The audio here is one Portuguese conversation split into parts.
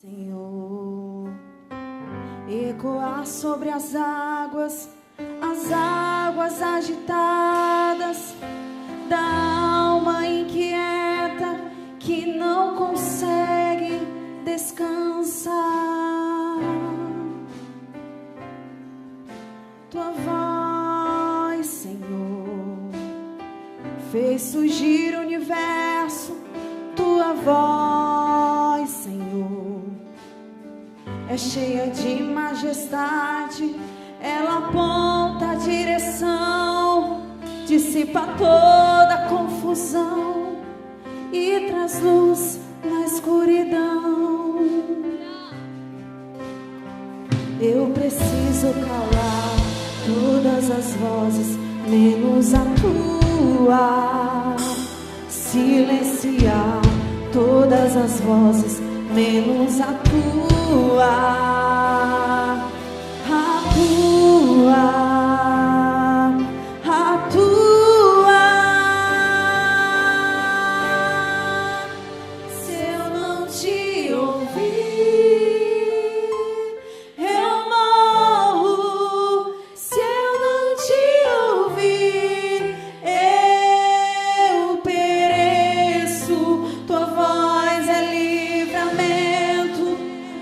Senhor, ecoar sobre as águas agitadas da alma inquieta que não consegue descansar. Tua voz, Senhor, fez surgir o universo. Tua voz, Senhor, é cheia de majestade. Ela aponta a direção, dissipa toda a confusão e traz luz na escuridão. Eu preciso calar todas as vozes, menos a tua. Silenciar todas as vozes, menos a tua. A tua. Se eu não te ouvir, eu morro. Se eu não te ouvir, eu pereço. Tua voz é livramento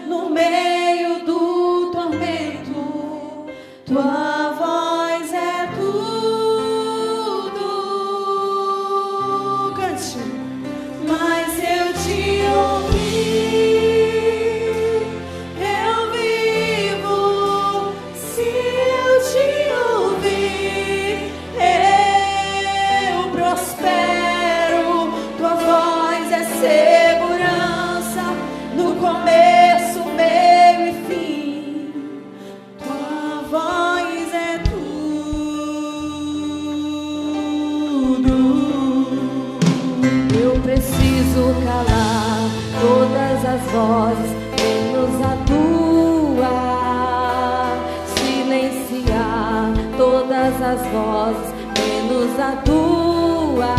no meio do tormento. Tua voz é tudo. Cante. Mas eu te ouvi, eu vivo. Se eu te ouvir, eu prospero. Tua voz é segurança no começo, meio e fim. Tua voz é tudo. Eu preciso calar todas as vozes, menos a tua. Silenciar todas as vozes, menos a tua.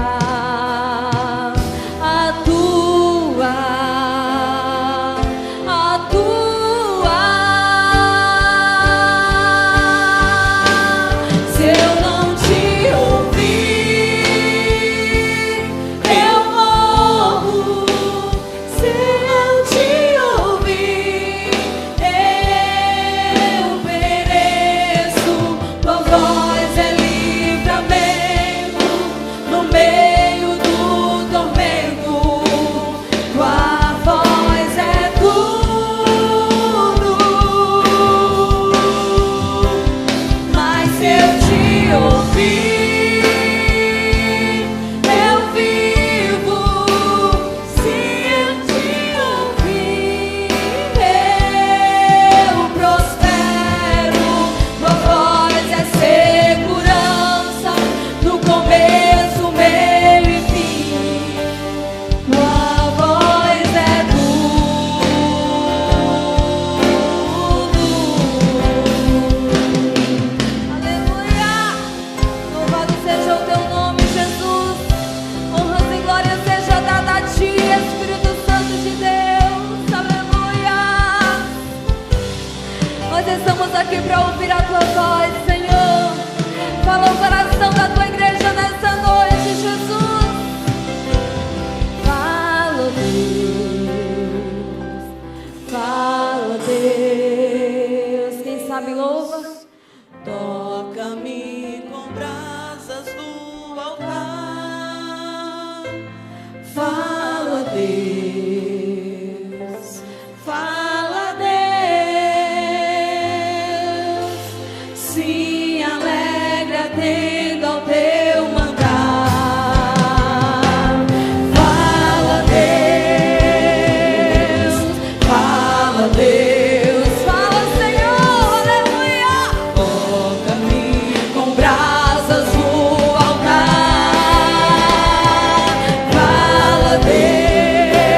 A tua. A tua. Se eu não te ouvir, eu morro. Se eu te ouvir, eu pereço. Tua voz é livramento no meio do tormento. Tua voz é tudo. Mas se eu te ouvir, eu vivo. Se eu te ouvir, eu prospero. Tua voz é segurança no começo, meio e fim. Tua voz é tudo. Aleluia! Louvado seja o teu nome, Jesus. Honra e glória seja dada a ti, Espírito Santo de Deus. Aleluia! Nós estamos aqui para ouvir a tua voz, Senhor. Fala o coração da tua igreja nessa noite, Jesus. Fala, Deus. Fala, Deus. Quem sabe louva. Toca-me com brasas do altar. Fala, Deus. Fala, Deus. Se alegra atendo ao teu mandar. Fala, Deus. Fala, Deus. Fala, Senhor. Aleluia. Toca-me Com brasas no altar. Fala, Deus.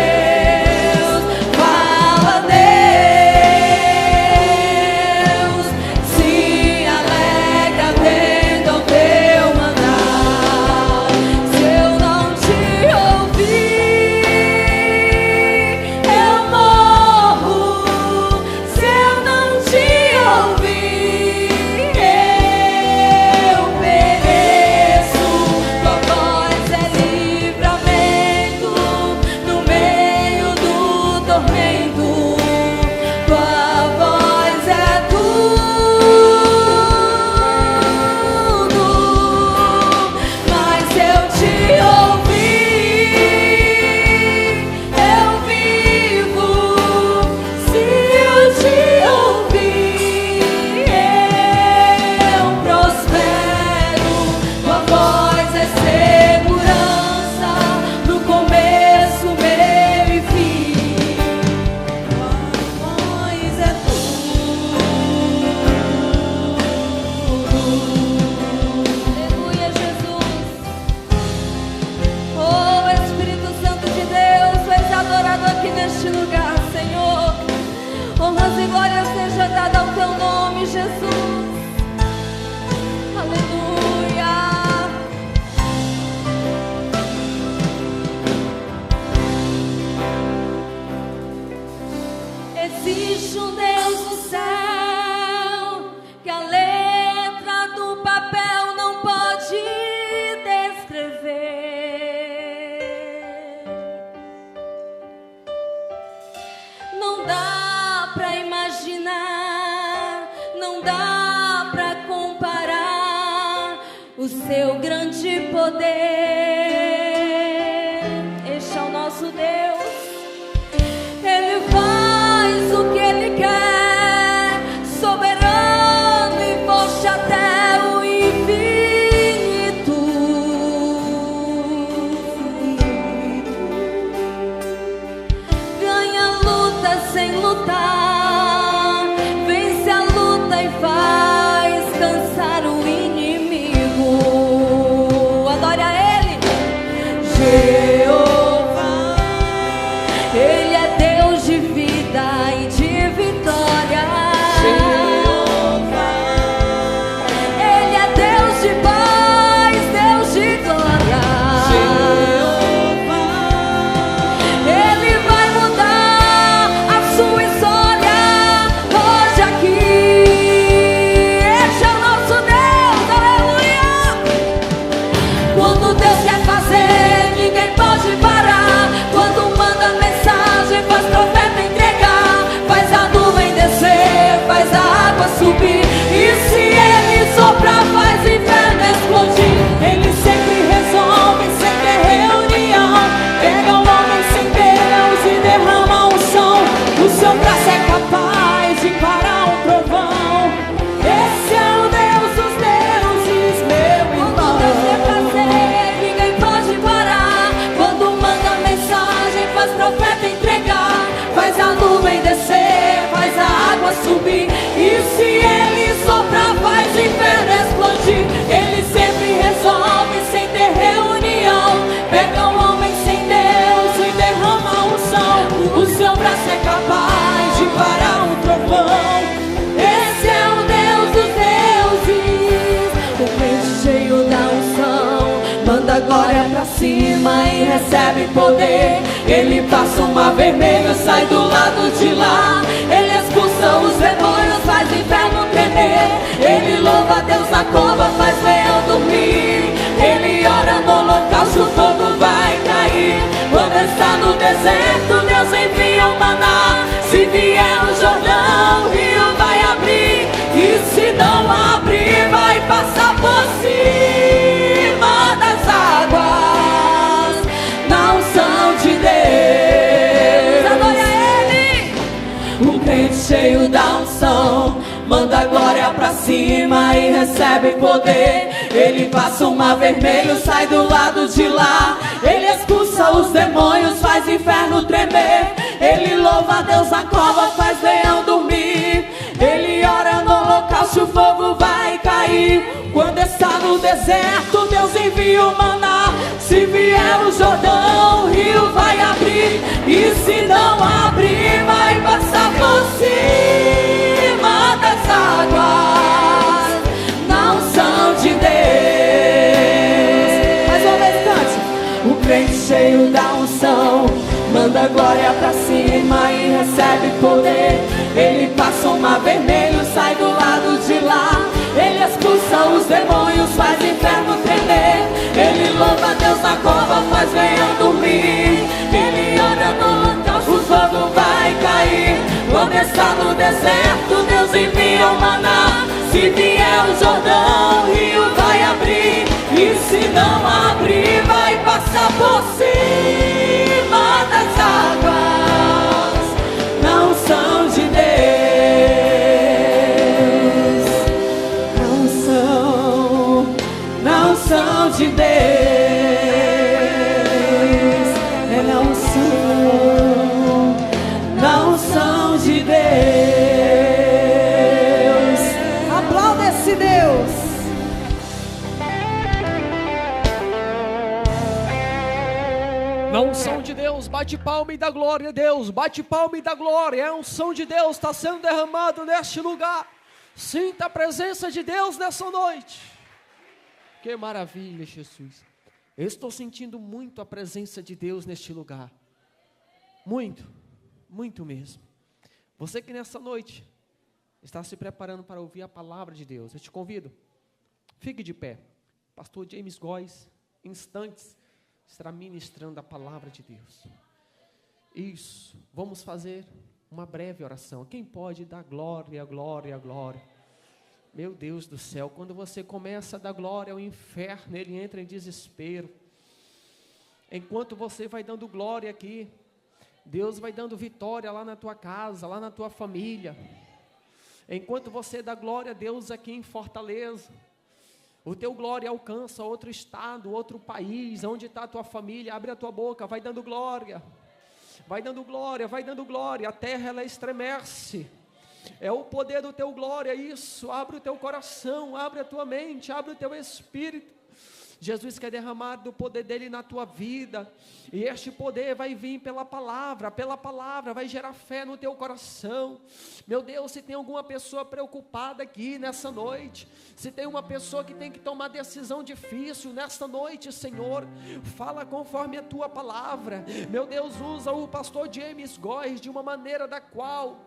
o seu grande poder. Este é o nosso Deus. Ele faz o que Ele quer, soberano e forte até o infinito. Ganha luta sem lutar, vence a luta e faz cansar o inimigo. Adore a Ele, Jeová. Ele é Deus de vida e de vitória. Jeová. Ele é Deus de paz, Deus de glória. Jeová. Ele vai mudar a sua história hoje aqui. Este é o nosso Deus, aleluia. Quando Deus quer fazer, ninguém pode parar. Quando manda mensagem, faz profeta entregar, faz a nuvem descer, faz a água subir. E se Ele soprar, faz o inferno explodir. Ele sempre resolve sem ter reunião. Pega o homem sem Deus e derrama um som. O seu braço é capaz de parar um trovão. Esse é o Deus dos deuses, meu irmão. Quando Deus quer fazer, ninguém pode parar. Quando manda mensagem, faz profeta entregar, faz a nuvem descer, faz a água subir. E se Ele soprar, faz o inferno explodir. Ele sempre resolve sem ter reunião. Pega o homem sem Deus e derrama um som. O seu braço é capaz de parar um trovão. Esse é o Deus dos deuses, o crente cheio da unção, manda glória pra cima e recebe poder. Ele passa o mar vermelho, sai do lado de lá. Ele expulsa os demônios, faz o inferno tremer. Ele louva a Deus na cova, faz leão dormir. Ele ora no holocausto, o fogo vai cair. Quando está no deserto, Deus envia o maná. Se vier o Jordão, o rio vai abrir. E se não abrir, vai passar por cima das águas. Na unção de Deus. Adore a Ele. O crente cheio da unção, manda glória pra cima e recebe poder. Ele passa o mar vermelho, sai do lado de lá. Ele expulsa os demônios, faz o inferno tremer. Ele louva a Deus na cova, faz leão dormir. Ele ora no holocausto, o fogo vai cair. Quando está no deserto, Deus envia o maná. Se vier o Jordão, o rio vai abrir. E se não abrir, vai passar por cima das águas. Na unção de Deus. Mais uma vez cante. O crente cheio da unção, manda glória pra cima e recebe poder. Ele passa o mar vermelho, sai do lado de lá. Ele expulsa os demônios, faz o inferno tremer. Ele louva a Deus na cova, faz leão dormir. Ele ora no holocausto, o fogo vai cair. Quando está no deserto, Deus envia o maná. Se vier o Jordão, o rio vai abrir. E se não abrir, vai passar por cima das águas. Na unção de Deus. Na unção de Deus. É na unção. Na unção de Deus. Aplauda esse Deus. Na unção de Deus, bate palma e dá glória a Deus, bate palma e dá glória. A unção de Deus está sendo derramada neste lugar. Sinta a presença de Deus nessa noite. Que maravilha, Jesus. Eu estou sentindo muito a presença de Deus neste lugar. Muito, muito mesmo. Você que nessa noite está se preparando para ouvir a palavra de Deus, eu te convido, fique de pé. Pastor James Góes, em instantes, estará ministrando a palavra de Deus. Isso, vamos fazer uma breve oração. Quem pode dar glória, glória, glória? Meu Deus do céu, quando você começa a dar glória ao inferno, ele entra em desespero. Enquanto você vai dando glória aqui, Deus vai dando vitória lá na tua casa, lá na tua família. Enquanto você dá glória a Deus aqui em Fortaleza, o teu glória alcança outro estado, outro país, onde está a tua família. Abre a tua boca, vai dando glória, vai dando glória, vai dando glória. A terra ela estremece, é o poder do teu glória, isso. Abre o teu coração, abre a tua mente, abre o teu espírito. Jesus quer derramar do poder dele na tua vida, e este poder vai vir pela palavra vai gerar fé no teu coração. Meu Deus, se tem alguma pessoa preocupada aqui nessa noite, se tem uma pessoa que tem que tomar decisão difícil nesta noite, Senhor, fala conforme a tua palavra. Meu Deus, usa o pastor James Góes de uma maneira da qual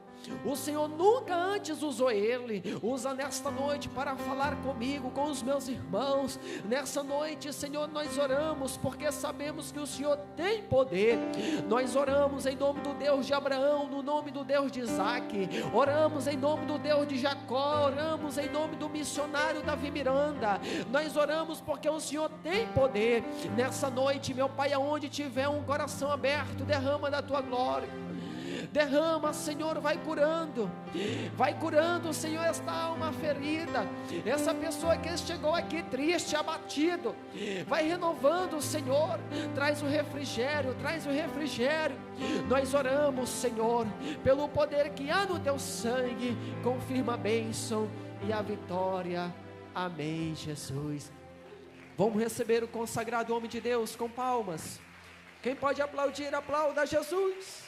o Senhor nunca antes usou ele. Usa nesta noite para falar comigo, com os meus irmãos. Nessa noite, Senhor, nós oramos porque sabemos que o Senhor tem poder. Nós oramos em nome do Deus de Abraão, no nome do Deus de Isaac, oramos em nome do Deus de Jacó, oramos em nome do missionário Davi Miranda. Nós oramos porque o Senhor tem poder. Nessa noite, meu Pai, aonde tiver um coração aberto, derrama da tua glória. Derrama, Senhor, vai curando, Senhor, esta alma ferida, essa pessoa que chegou aqui triste, abatido, vai renovando, Senhor, traz o refrigério, nós oramos, Senhor, pelo poder que há no teu sangue, confirma a bênção e a vitória, amém, Jesus. Vamos receber o consagrado homem de Deus com palmas. Quem pode aplaudir, aplauda Jesus.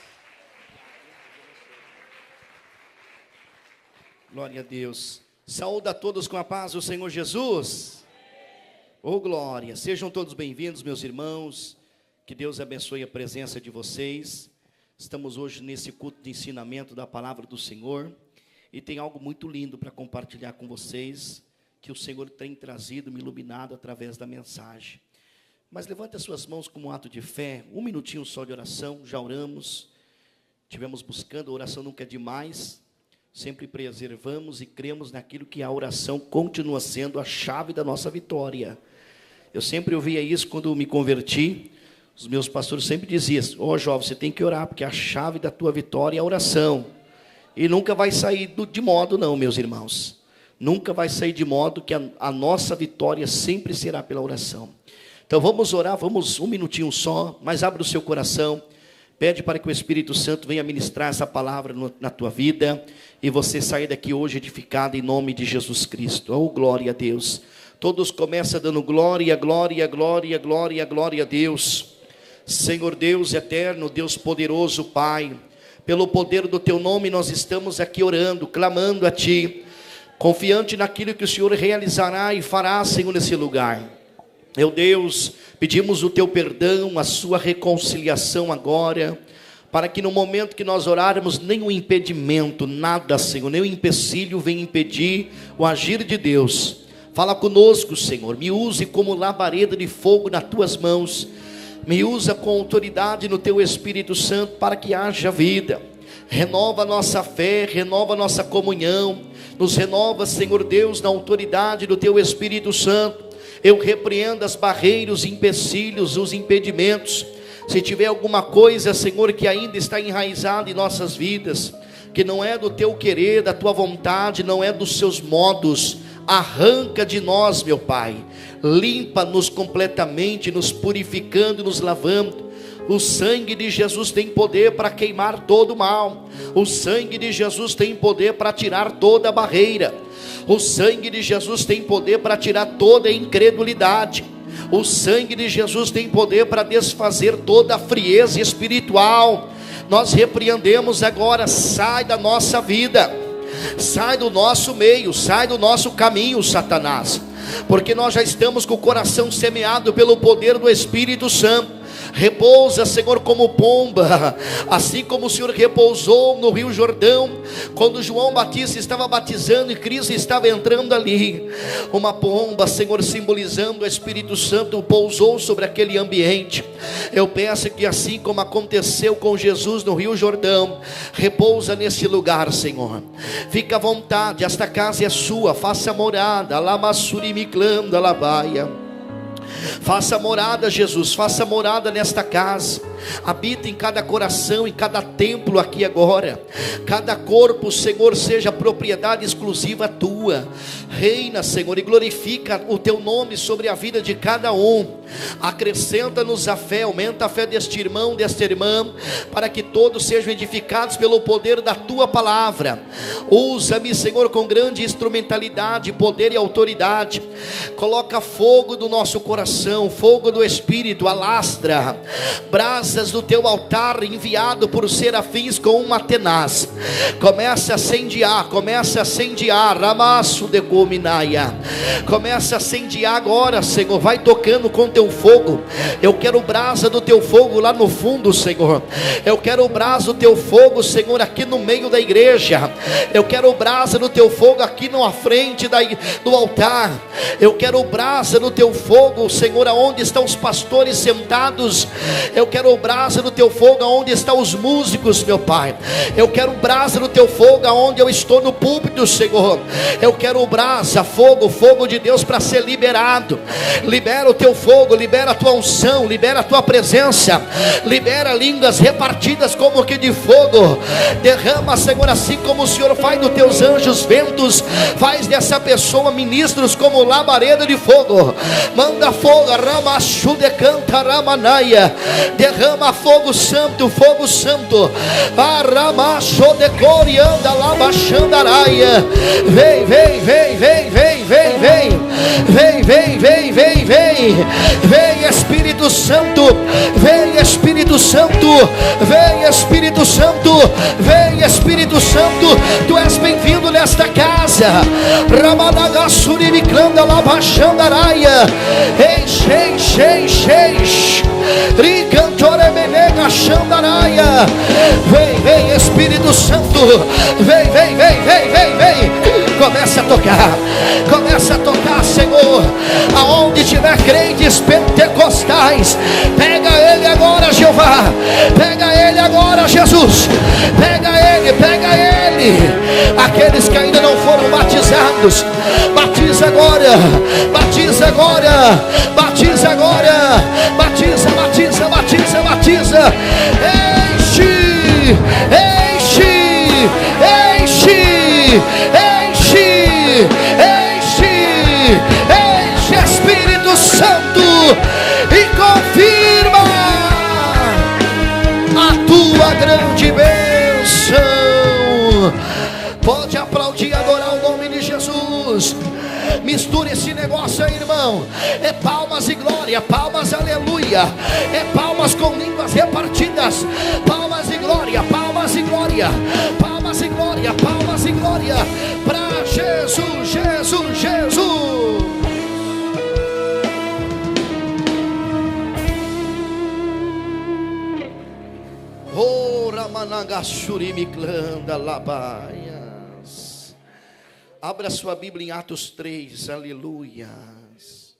Glória a Deus. Saúde a todos com a paz do Senhor Jesus. Oh glória, sejam todos bem-vindos, meus irmãos. Que Deus abençoe a presença de vocês. Estamos hoje nesse culto de ensinamento da palavra do Senhor, e tem algo muito lindo para compartilhar com vocês, que o Senhor tem trazido, me iluminado através da mensagem. Mas levante as suas mãos como um ato de fé, um minutinho só de oração. Já oramos, estivemos buscando, a oração nunca é demais. Sempre preservamos e cremos naquilo que a oração continua sendo a chave da nossa vitória. Eu sempre ouvia isso quando me converti. Os meus pastores sempre diziam: ó jovem, você tem que orar, porque a chave da tua vitória é a oração. E nunca vai sair de modo não, meus irmãos. Nunca vai sair de modo que a nossa vitória sempre será pela oração. Então vamos orar, vamos um minutinho só, mas abre o seu coração. Pede para que o Espírito Santo venha ministrar essa palavra na tua vida, e você sair daqui hoje edificado em nome de Jesus Cristo. Oh, glória a Deus. Todos começam dando glória, glória, glória, glória, glória a Deus. Senhor Deus eterno, Deus poderoso, Pai, pelo poder do teu nome nós estamos aqui orando, clamando a Ti, confiante naquilo que o Senhor realizará e fará, Senhor, nesse lugar. Meu Deus, pedimos o teu perdão, a sua reconciliação agora, para que no momento que nós orarmos, nenhum impedimento, nada, Senhor, nenhum empecilho venha impedir o agir de Deus. Fala conosco, Senhor, me use como labareda de fogo nas tuas mãos, me usa com autoridade no teu Espírito Santo para que haja vida. Renova a nossa fé, renova a nossa comunhão, nos renova, Senhor Deus, na autoridade do teu Espírito Santo. Eu repreendo as barreiras, os empecilhos, os impedimentos. Se tiver alguma coisa, Senhor, que ainda está enraizada em nossas vidas, que não é do teu querer, da tua vontade, não é dos seus modos, arranca de nós, meu Pai. Limpa-nos completamente, nos purificando, nos lavando. O sangue de Jesus tem poder para queimar todo o mal. O sangue de Jesus tem poder para tirar toda a barreira. O sangue de Jesus tem poder para tirar toda a incredulidade. O sangue de Jesus tem poder para desfazer toda a frieza espiritual. Nós repreendemos agora: sai da nossa vida, sai do nosso meio, sai do nosso caminho, Satanás, porque nós já estamos com o coração semeado pelo poder do Espírito Santo. repousa, Senhor, como pomba, assim como o Senhor repousou no Rio Jordão, quando João Batista estava batizando e Cristo estava entrando ali. Uma pomba, Senhor, simbolizando o Espírito Santo, pousou sobre aquele ambiente. Eu peço que assim como aconteceu com Jesus no Rio Jordão, repousa nesse lugar, Senhor. Fica à vontade, esta casa é sua, faça morada, lamassurimiclanda, labaia. Faça morada, Jesus, faça morada nesta casa. Habita em cada coração, em cada templo aqui agora. Cada corpo, Senhor, seja propriedade exclusiva tua. Reina, Senhor, e glorifica o teu nome sobre a vida de cada um. Acrescenta-nos a fé, aumenta a fé deste irmão, desta irmã, para que todos sejam edificados pelo poder da tua palavra. Usa-me, Senhor, com grande instrumentalidade, poder e autoridade. Coloca fogo do nosso coração, fogo do Espírito, alastra brasas do teu altar, enviado por serafins com uma tenaz. Começa a incendiar, ramaço de cominaia. Começa a incendiar agora, Senhor. Vai tocando com teu fogo. Eu quero brasa do teu fogo lá no fundo, Senhor. Eu quero brasa do teu fogo, Senhor, aqui no meio da igreja. Eu quero brasa do teu fogo aqui na frente do altar. Eu quero brasa do teu fogo, Senhor, aonde estão os pastores sentados. Eu quero brasa do teu fogo aonde estão os músicos, meu Pai. Eu quero brasa do teu fogo aonde eu estou no púlpito, Senhor. Eu quero brasa, fogo de Deus para ser liberado. Libera o teu fogo, libera a tua unção, libera a tua presença, libera línguas repartidas como que de fogo. Derrama, Senhor, assim como o Senhor faz dos teus anjos ventos, faz dessa pessoa ministros como labareda de fogo. Manda fogo, ramachu de canta ramanaia. Derrama fogo santo, aramacho de corianda labachandaraia. Vem, Espírito Santo, vem Espírito Santo, vem Espírito Santo, vem Espírito Santo. Tu és bem-vindo nesta casa. Ramanagasuribiclanda labachandaraia. Enche. Ricantoremenega xandaraia. Vem Espírito Santo, vem. Começa a tocar, Senhor, aonde tiver crentes pentecostais, pega ele agora, Jeová, pega ele agora, Jesus, pega ele, aqueles que ainda não foram batizados, batiza agora, enche, Espírito Santo, e confirma a tua grande bênção. Pode aplaudir e adorar o nome de Jesus. Mistura esse negócio aí, irmão. É palmas e glória, palmas, aleluia. É palmas com línguas repartidas. Palmas e glória, palmas e glória, palmas e glória, palmas e glória para Jesus. Oh, Ramanagasurimiklanda labaias. Abra sua Bíblia em Atos 3, aleluias.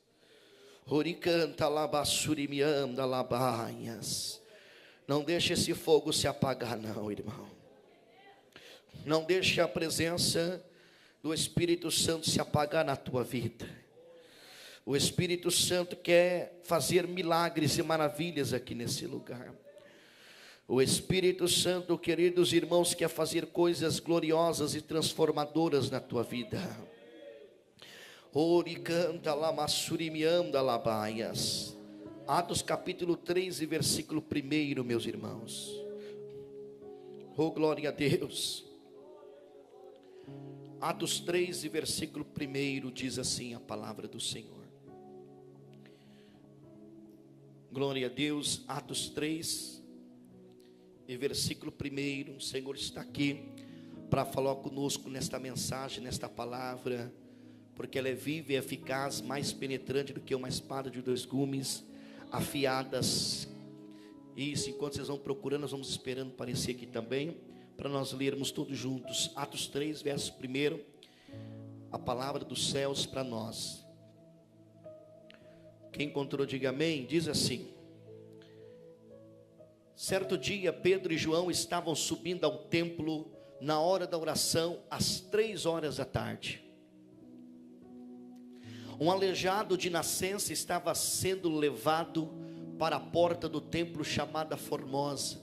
Oricanta labassurimianda labaias. Não deixe esse fogo se apagar, não, irmão. Não deixe a presença do Espírito Santo se apagar na tua vida. O Espírito Santo quer fazer milagres e maravilhas aqui nesse lugar. O Espírito Santo, queridos irmãos, quer fazer coisas gloriosas e transformadoras na tua vida. Oricanta lamassurimianda labaias. Atos capítulo 3 e versículo 1, meus irmãos. Oh, glória a Deus. Atos 3 e versículo 1 diz assim a palavra do Senhor. Glória a Deus. Atos 3 e versículo 1. O Senhor está aqui para falar conosco nesta mensagem, nesta palavra, porque ela é viva e eficaz, mais penetrante do que uma espada de 2 gumes, afiadas Isso, enquanto vocês vão procurando, nós vamos esperando aparecer aqui também, para nós lermos todos juntos. Atos 3, verso 1, a palavra dos céus para nós. Quem encontrou, diga amém. Diz assim: certo dia, Pedro e João estavam subindo ao templo na hora da oração, às 3 da tarde. Um aleijado de nascença estava sendo levado para a porta do templo chamada Formosa.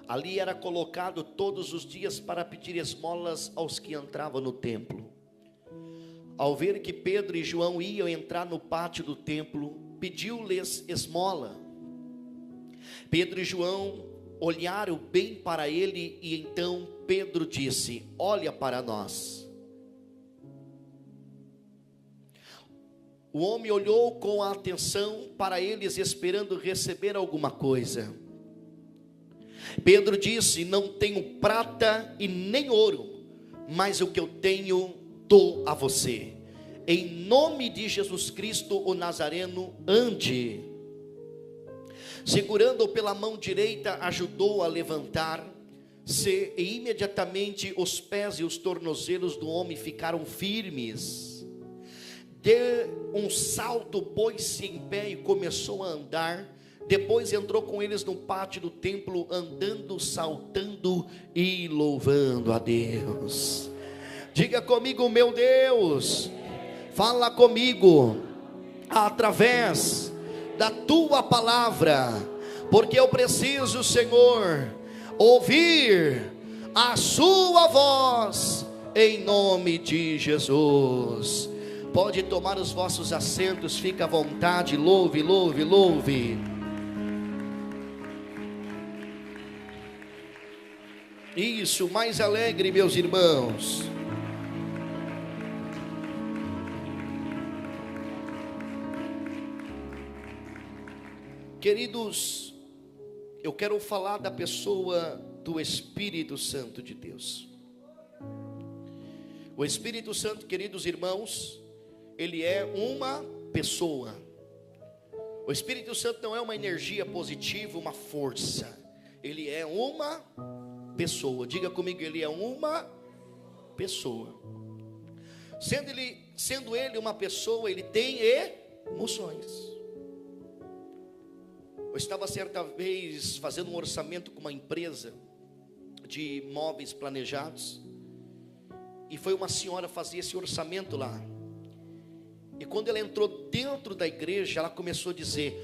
Ali era colocado todos os dias para pedir esmolas aos que entravam no templo. Ao ver que Pedro e João iam entrar no pátio do templo, pediu-lhes esmola. Pedro e João olharam bem para ele e então Pedro disse: olha para nós. O homem olhou com atenção para eles, esperando receber alguma coisa. Pedro disse: não tenho prata e nem ouro, mas o que eu tenho dou a você. Em nome de Jesus Cristo o Nazareno, ande. Segurando-o pela mão direita, ajudou a levantar-se, e imediatamente os pés e os tornozelos do homem ficaram firmes. Deu um salto, pôs-se em pé e começou a andar. Depois entrou com eles no pátio do templo, andando, saltando e louvando a Deus. Diga comigo: meu Deus, fala comigo através da tua palavra, porque eu preciso, Senhor, ouvir a sua voz, em nome de Jesus. Pode tomar os vossos assentos, fica à vontade, louve, louve, louve. Isso, mais alegre, meus irmãos. Queridos, eu quero falar da pessoa do Espírito Santo de Deus. O Espírito Santo, queridos irmãos, ele é uma pessoa. O Espírito Santo não é uma energia positiva, uma força. Ele é uma pessoa. Diga comigo, ele é uma pessoa. Sendo ele uma pessoa, ele tem emoções. Eu estava certa vez fazendo um orçamento com uma empresa de móveis planejados, e foi uma senhora fazer esse orçamento lá. E quando ela entrou dentro da igreja, ela começou a dizer: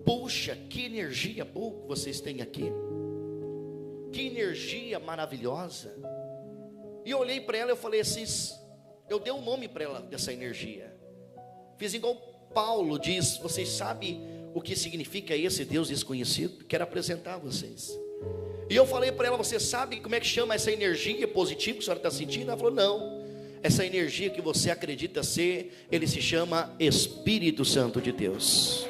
puxa, que energia boa que vocês têm aqui, que energia maravilhosa. E eu olhei para ela e eu falei assim, eu dei um nome para ela dessa energia. Fiz igual Paulo diz: vocês sabem o que significa esse Deus desconhecido? Quero apresentar a vocês. E eu falei para ela: você sabe como é que chama essa energia positiva que a senhora está sentindo? Ela falou: não, essa energia que você acredita ser, ele se chama Espírito Santo de Deus.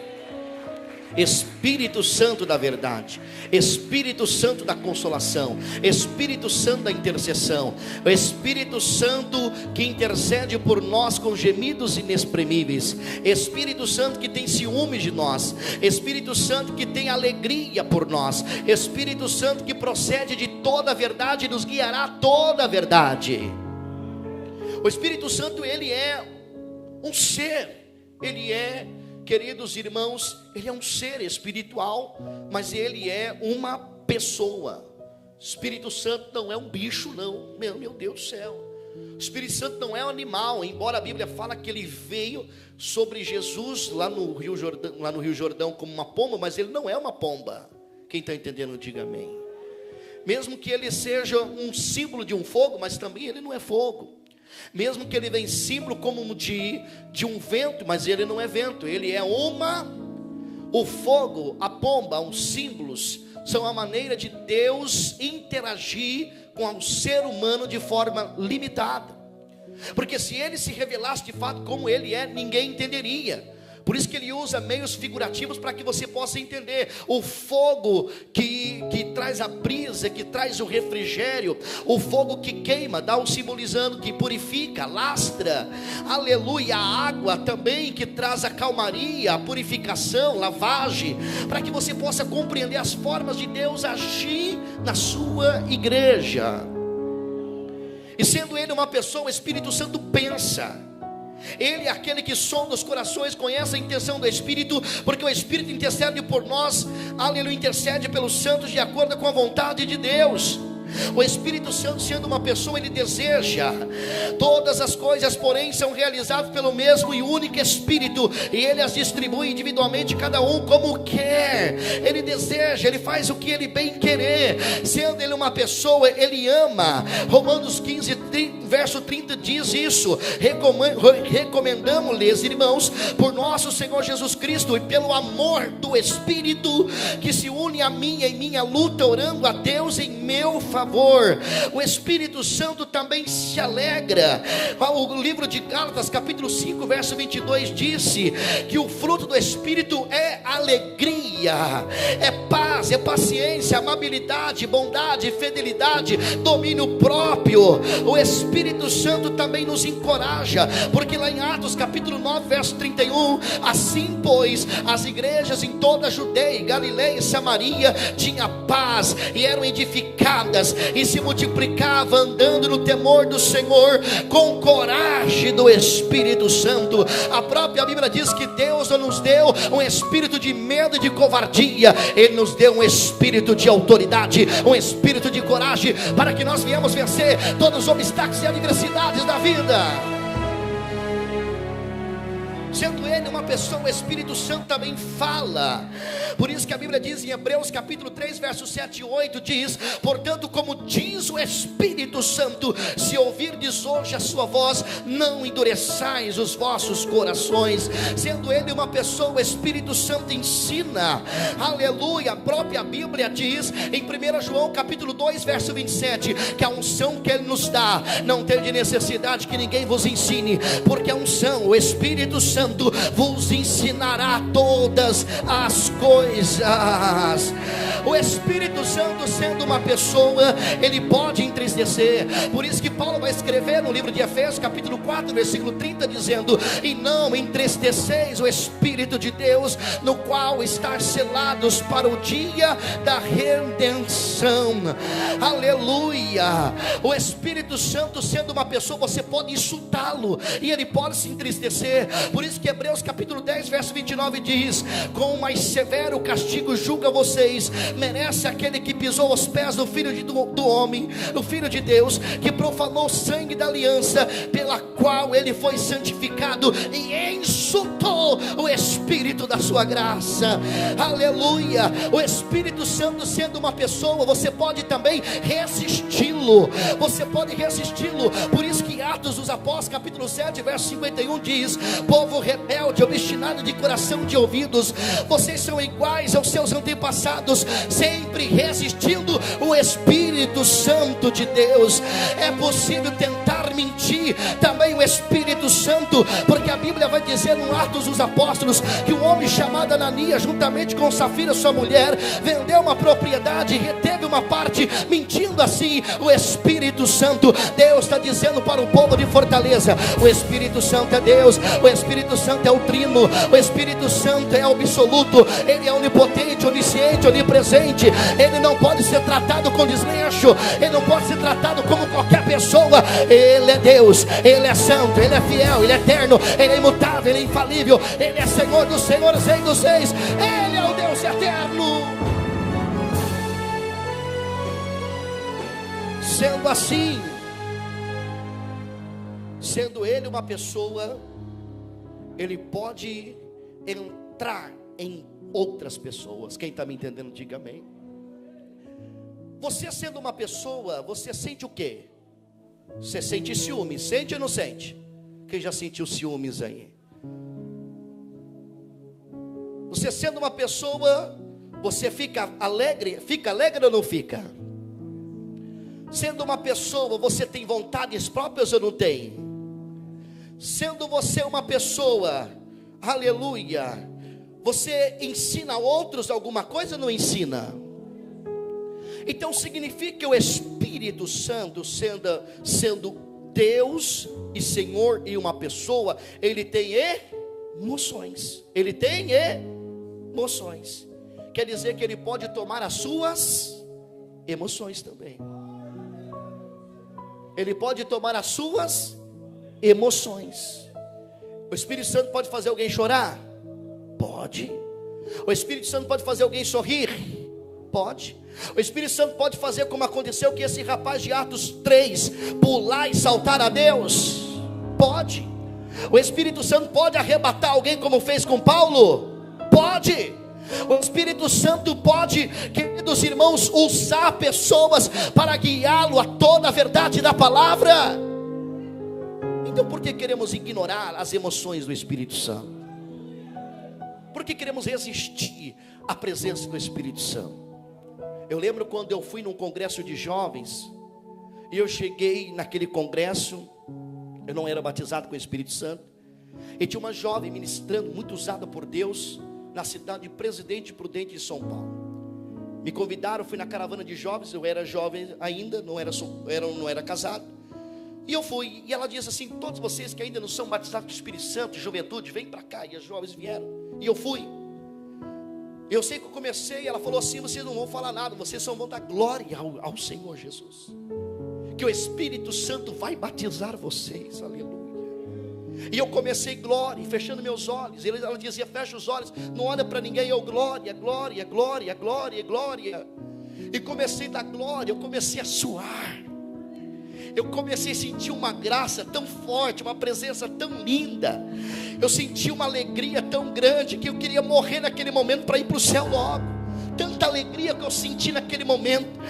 Espírito Santo da verdade, Espírito Santo da consolação, Espírito Santo da intercessão, o Espírito Santo que intercede por nós com gemidos inexprimíveis, Espírito Santo que tem ciúme de nós, Espírito Santo que tem alegria por nós, Espírito Santo que procede de toda a verdade e nos guiará a toda a verdade. O Espírito Santo, ele é um ser, ele é, queridos irmãos, ele é um ser espiritual, mas ele é uma pessoa. O Espírito Santo não é um bicho, não. Meu Deus do céu. O Espírito Santo não é um animal, embora a Bíblia fala que ele veio sobre Jesus lá no Rio Jordão como uma pomba, mas ele não é uma pomba. Quem está entendendo, diga amém. Mesmo que ele seja um símbolo de um fogo, mas também ele não é fogo. Mesmo que ele venha símbolo como de um vento, mas ele não é vento, ele é o fogo, a pomba, os símbolos, são a maneira de Deus interagir com o ser humano de forma limitada. Porque se ele se revelasse de fato como ele é, ninguém entenderia. Por isso que ele usa meios figurativos para que você possa entender. O fogo que traz a brisa, que traz o refrigério, o fogo que queima, dá um simbolizando que purifica, lastra. Aleluia, a água também que traz a calmaria, a purificação, lavagem, para que você possa compreender as formas de Deus agir na sua igreja. E sendo ele uma pessoa, o Espírito Santo pensa. Ele é aquele que sonda os corações, conhece a intenção do Espírito, porque o Espírito intercede por nós, aleluia, intercede pelos santos de acordo com a vontade de Deus. O Espírito Santo, sendo uma pessoa, ele deseja. Todas as coisas, porém, são realizadas pelo mesmo e único Espírito, e ele as distribui individualmente, cada um como quer. Ele deseja, ele faz o que ele bem querer. Sendo ele uma pessoa, ele ama. Romanos 15, verso 30 diz isso. Recomendamos-lhes, irmãos, por nosso Senhor Jesus Cristo e pelo amor do Espírito, que se une a mim em minha luta, orando a Deus em meu favor. O Espírito Santo também se alegra. O livro de Gálatas, capítulo 5, verso 22, disse que o fruto do Espírito é alegria, é paz, é paciência, amabilidade, bondade, fidelidade, domínio próprio. O Espírito Santo também nos encoraja, porque lá em Atos, capítulo 9, verso 31, assim pois, as igrejas em toda a Judeia, Galileia e Samaria tinham paz e eram edificadas, e se multiplicava, andando no temor do Senhor, com coragem do Espírito Santo. A própria Bíblia diz que Deus não nos deu um espírito de medo e de covardia, Ele nos deu um espírito de autoridade, um espírito de coragem, para que nós viemos vencer todos os obstáculos e adversidades da vida. Sendo ele uma pessoa, o Espírito Santo também fala. Por isso que a Bíblia diz em Hebreus capítulo 3, versos 7 e 8, diz: portanto, como diz o Espírito Santo, se ouvirdes hoje a sua voz, não endureçais os vossos corações. Sendo ele uma pessoa, o Espírito Santo ensina. Aleluia, a própria Bíblia diz em 1 João capítulo 2, verso 27, que a unção que ele nos dá, não tem de necessidade que ninguém vos ensine, porque a unção, o Espírito Santo, vos ensinará todas as coisas. O Espírito Santo, sendo uma pessoa, ele pode entristecer. Por isso que Paulo vai escrever no livro de Efésios capítulo 4, versículo 30, dizendo: e não entristeceis o Espírito de Deus, no qual estar selados para o dia da redenção. Aleluia. O Espírito Santo, sendo uma pessoa, você pode insultá-lo e ele pode se entristecer. Por isso que Hebreus capítulo 10, verso 29 diz: com mais severo castigo julga vocês, merece aquele que pisou os pés do Filho do homem, do Filho de Deus, que profanou o sangue da aliança, pela qual ele foi santificado, e insultou o Espírito da sua graça. Aleluia. O Espírito Santo, sendo uma pessoa, você pode também resisti-lo. Você pode resisti-lo. Por isso que Atos dos Apóstolos capítulo 7, verso 51 diz: povo rebelde, obstinado de coração, de ouvidos, vocês são iguais aos seus antepassados, sempre resistindo o Espírito Santo de Deus. É possível tentar mentir também o Espírito Santo, porque a Bíblia vai dizer no Atos dos Apóstolos que um homem chamado Ananias, juntamente com Safira, sua mulher, vendeu uma propriedade e reteve uma parte, mentindo assim o Espírito Santo. Deus está dizendo para o povo de Fortaleza: o Espírito Santo é Deus, o Espírito Santo é o Trino, o Espírito Santo é absoluto, Ele é onipotente, onisciente, onipresente. Ele não pode ser tratado com desleixo, Ele não pode ser tratado como qualquer pessoa. Ele é Deus, Ele é santo, Ele é fiel, Ele é eterno, Ele é imutável, Ele é infalível, Ele é Senhor dos senhores, Rei dos reis, Ele é o Deus eterno. Sendo assim, sendo Ele uma pessoa, Ele pode entrar em outras pessoas. Quem está me entendendo, diga amém. Você sendo uma pessoa, você sente o quê? Você sente ciúmes, sente ou não sente? Quem já sentiu ciúmes aí? Você sendo uma pessoa, você fica alegre ou não fica? Sendo uma pessoa, você tem vontades próprias ou não tem? Sendo você uma pessoa, Aleluia. Você ensina outros alguma coisa ou não ensina? Então significa que o Espírito Santo, sendo Deus e Senhor e uma pessoa, ele tem emoções. Ele tem emoções. Quer dizer que ele pode tomar as suas emoções também. Ele pode tomar as suas emoções. O Espírito Santo pode fazer alguém chorar? Pode. O Espírito Santo pode fazer alguém sorrir? Pode. O Espírito Santo pode fazer como aconteceu com esse rapaz de Atos 3, pular e saltar a Deus? Pode. O Espírito Santo pode arrebatar alguém como fez com Paulo? Pode. O Espírito Santo pode, queridos irmãos, usar pessoas para guiá-lo a toda a verdade da palavra. Então por que queremos ignorar as emoções do Espírito Santo? Por que queremos resistir à presença do Espírito Santo? Eu lembro quando eu fui num congresso de jovens, e eu cheguei naquele congresso, eu não era batizado com o Espírito Santo, e tinha uma jovem ministrando, muito usada por Deus, na cidade de Presidente Prudente de São Paulo. Me convidaram, fui na caravana de jovens, eu era jovem ainda, não era casado, e eu fui, e ela disse assim: todos vocês que ainda não são batizados com o Espírito Santo, juventude, vem para cá. E as jovens vieram, e eu fui. Eu sei que eu comecei, ela falou assim: vocês não vão falar nada, vocês só vão dar glória ao Senhor Jesus, que o Espírito Santo vai batizar vocês, aleluia. E eu comecei glória, fechando meus olhos. Ela dizia: fecha os olhos, não olha para ninguém. Eu glória, glória, glória, glória, glória. E comecei a dar glória, eu comecei a suar. Eu comecei a sentir uma graça tão forte, uma presença tão linda. Eu senti uma alegria tão grande que eu queria morrer naquele momento para ir para o céu logo. Tanta alegria que eu senti naquele momento.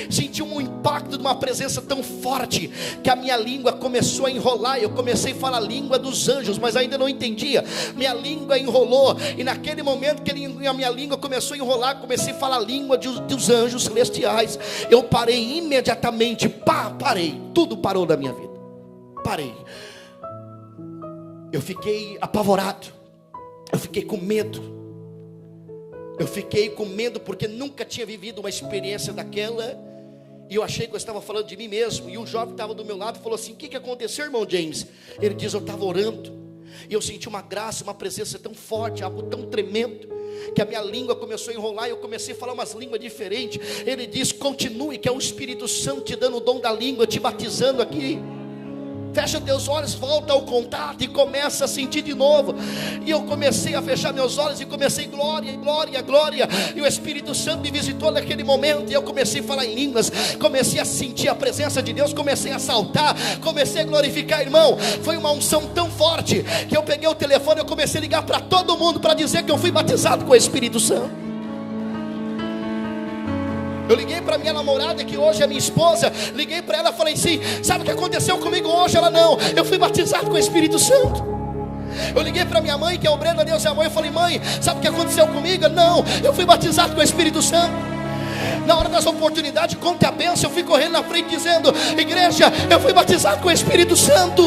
Senti um impacto de uma presença tão forte que a minha língua começou a enrolar. Eu comecei a falar a língua dos anjos, mas ainda não entendia. Minha língua enrolou, e naquele momento que a minha língua começou a enrolar, comecei a falar a língua dos anjos celestiais. Eu parei imediatamente. Parei, tudo parou na minha vida. Parei. Eu fiquei apavorado. Eu fiquei com medo. Eu fiquei com medo porque nunca tinha vivido uma experiência daquela. E eu achei que eu estava falando de mim mesmo. E um jovem que estava do meu lado falou assim: o que aconteceu, irmão James? Ele diz: eu estava orando, e eu senti uma graça, uma presença tão forte, algo tão tremendo, que a minha língua começou a enrolar, e eu comecei a falar umas línguas diferentes. Ele diz: continue, que é o Espírito Santo te dando o dom da língua, te batizando aqui. Fecha teus olhos, volta ao contato e começa a sentir de novo. E eu comecei a fechar meus olhos e comecei glória, glória, glória. E o Espírito Santo me visitou naquele momento, e eu comecei a falar em línguas, comecei a sentir a presença de Deus, comecei a saltar, comecei a glorificar, irmão. Foi uma unção tão forte que eu peguei o telefone e eu comecei a ligar para todo mundo para dizer que eu fui batizado com o Espírito Santo. Eu liguei para minha namorada, que hoje é minha esposa. Liguei para ela e falei assim: sabe o que aconteceu comigo hoje? Ela: não, eu fui batizado com o Espírito Santo. Eu liguei para minha mãe, que é obreira, Deus é amor. Eu falei: mãe, sabe o que aconteceu comigo? Não, eu fui batizado com o Espírito Santo. Na hora das oportunidades, conte a bênção, eu fui correndo na frente dizendo: igreja, eu fui batizado com o Espírito Santo.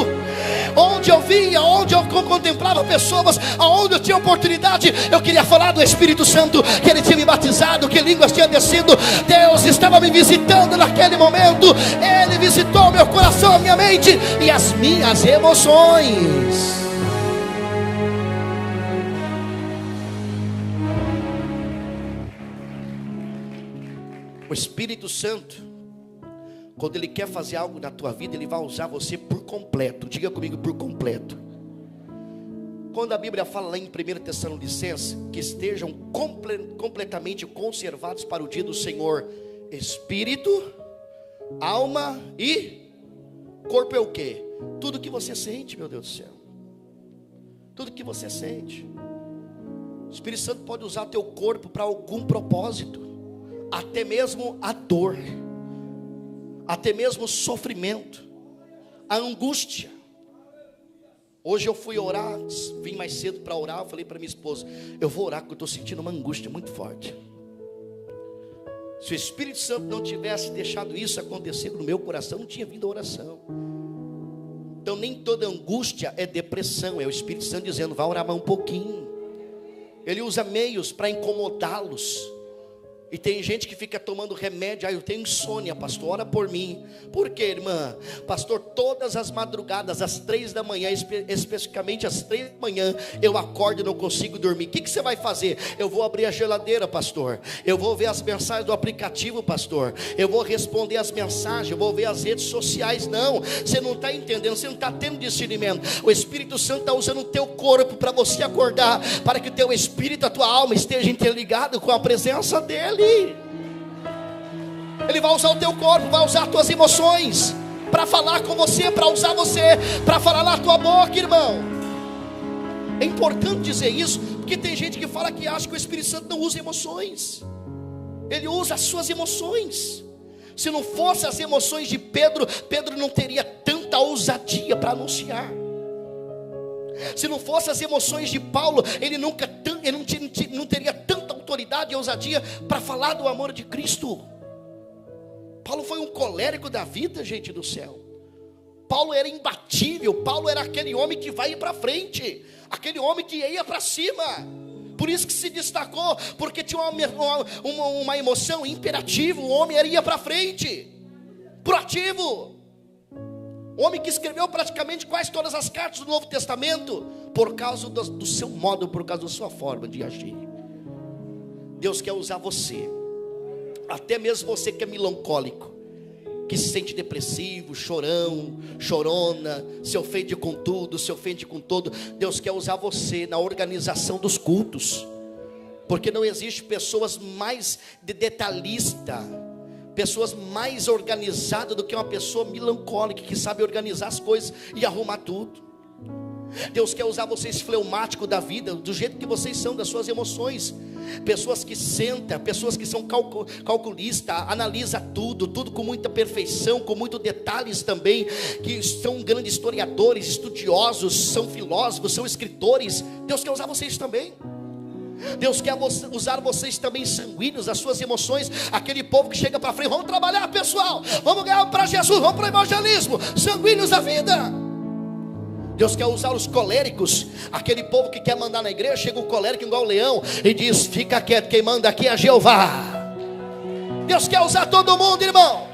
Onde eu via, onde eu contemplava pessoas, aonde eu tinha oportunidade, eu queria falar do Espírito Santo, que Ele tinha me batizado, que línguas tinha descido. Deus estava me visitando naquele momento. Ele visitou meu coração, a minha mente e as minhas emoções. O Espírito Santo, quando Ele quer fazer algo na tua vida, Ele vai usar você por completo. Diga comigo: por completo. Quando a Bíblia fala lá em 1 Tessalonicenses que estejam completamente conservados para o dia do Senhor, espírito, alma e corpo é o quê? Tudo que você sente, meu Deus do céu. Tudo que você sente. O Espírito Santo pode usar teu corpo para algum propósito. Até mesmo a dor, até mesmo o sofrimento, a angústia. Hoje eu fui orar, vim mais cedo para orar. Eu falei para minha esposa: eu vou orar porque eu estou sentindo uma angústia muito forte. Se o Espírito Santo não tivesse deixado isso acontecer no meu coração, não tinha vindo a oração. Então nem toda angústia é depressão, é o Espírito Santo dizendo: vai orar mais um pouquinho. Ele usa meios para incomodá-los. E tem gente que fica tomando remédio. Eu tenho insônia, pastor, ora por mim. Por quê, irmã? Pastor, todas as madrugadas, às 3 da manhã, especificamente às 3 da manhã, eu acordo e não consigo dormir. O que você vai fazer? Eu vou abrir a geladeira, pastor. Eu vou ver as mensagens do aplicativo, pastor. Eu vou responder as mensagens, eu vou ver as redes sociais. Não, você não está entendendo, você não está tendo discernimento. O Espírito Santo está usando o teu corpo para você acordar, para que o teu espírito, a tua alma esteja interligado com a presença dele. Ele vai usar o teu corpo, vai usar as tuas emoções para falar com você, para usar você, para falar na tua boca, irmão. É importante dizer isso, porque tem gente que fala que acha que o Espírito Santo não usa emoções. Ele usa as suas emoções. Se não fosse as emoções de Pedro, Pedro não teria tanta ousadia para anunciar. Se não fosse as emoções de Paulo, ele não teria tanta autoridade e ousadia para falar do amor de Cristo. Paulo foi um colérico da vida, gente do céu. Paulo era imbatível. Paulo era aquele homem que vai para frente, aquele homem que ia para cima. Por isso que se destacou, porque tinha uma emoção imperativa. O homem ia para frente, proativo. O homem que escreveu praticamente quase todas as cartas do Novo Testamento, por causa do seu modo, por causa da sua forma de agir. Deus quer usar você, até mesmo você que é melancólico, que se sente depressivo, chorão, chorona, se ofende com tudo, se ofende com todo. Deus quer usar você na organização dos cultos, porque não existe pessoas mais detalhistas, pessoas mais organizadas do que uma pessoa melancólica, que sabe organizar as coisas e arrumar tudo. Deus quer usar vocês fleumáticos da vida, do jeito que vocês são, das suas emoções. Pessoas que sentam, pessoas que são calculistas, analisa tudo com muita perfeição, com muitos detalhes também, que são grandes historiadores, estudiosos, são filósofos, são escritores. Deus quer usar vocês também. Deus quer usar vocês também sanguíneos, as suas emoções. Aquele povo que chega para frente: vamos trabalhar, pessoal, vamos ganhar para Jesus, vamos para o evangelismo. Sanguíneos da vida. Deus quer usar os coléricos, aquele povo que quer mandar na igreja. Chega um colérico igual o leão e diz: fica quieto, quem manda aqui é Jeová. Deus quer usar todo mundo, irmão.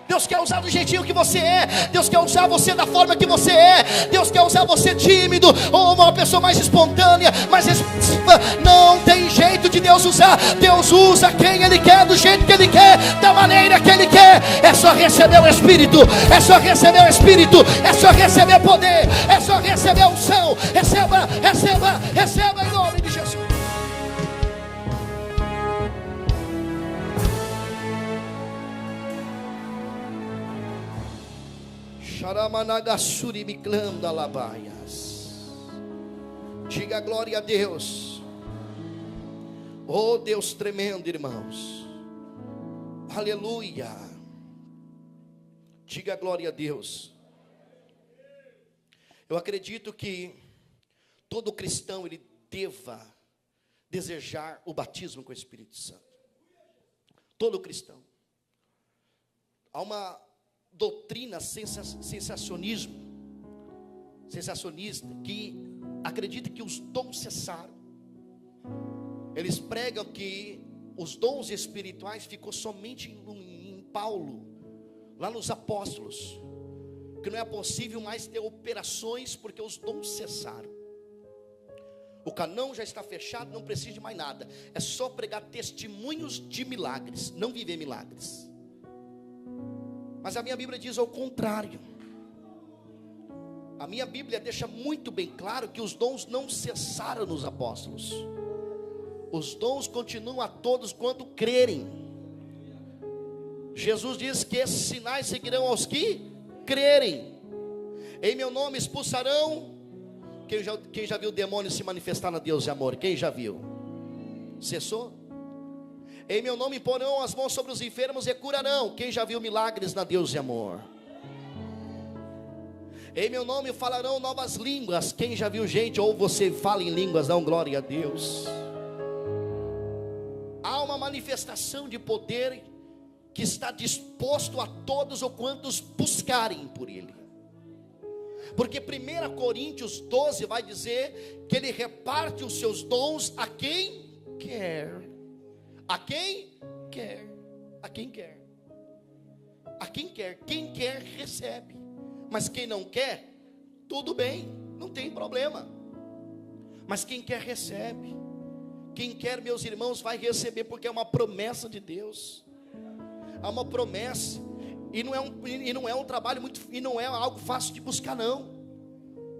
Deus quer usar do jeitinho que você é. Deus quer usar você da forma que você é. Deus quer usar você tímido, ou uma pessoa mais espontânea, mais expressiva. Não tem jeito de Deus usar. Deus usa quem Ele quer, do jeito que Ele quer, da maneira que Ele quer. É só receber o Espírito, é só receber o Espírito, é só receber poder, é só receber unção. Receba, receba, receba em nome de Jesus. Diga glória a Deus. Oh Deus tremendo, irmãos. Aleluia. Diga glória a Deus. Eu acredito que todo cristão ele deva desejar o batismo com o Espírito Santo. Todo cristão. Há uma doutrina sensacionista, que acredita que os dons cessaram. Eles pregam que os dons espirituais ficou somente em Paulo, lá nos apóstolos, que não é possível mais ter operações porque os dons cessaram. O canão já está fechado, não precisa de mais nada. É só pregar testemunhos de milagres, não viver milagres. Mas a minha Bíblia diz ao contrário. A minha Bíblia deixa muito bem claro que os dons não cessaram nos apóstolos. Os dons continuam a todos quando crerem. Jesus diz que esses sinais seguirão aos que crerem. Em meu nome expulsarão. Quem já viu o demônio se manifestar na Deus de amor? Quem já viu? Cessou? Em meu nome porão as mãos sobre os enfermos e curarão. Quem já viu milagres na Deus de amor? Em meu nome falarão novas línguas. Quem já viu gente, ou você fala em línguas, dá glória a Deus. Há uma manifestação de poder que está disposto a todos ou quantos buscarem por Ele. Porque 1 Coríntios 12 vai dizer que ele reparte os seus dons a quem quer. A quem quer. A quem quer. A quem quer. Quem quer recebe. Mas quem não quer, tudo bem, não tem problema. Mas quem quer recebe. Quem quer, meus irmãos, vai receber, porque é uma promessa de Deus. Há uma promessa. E não é um trabalho muito, e não é algo fácil de buscar, não.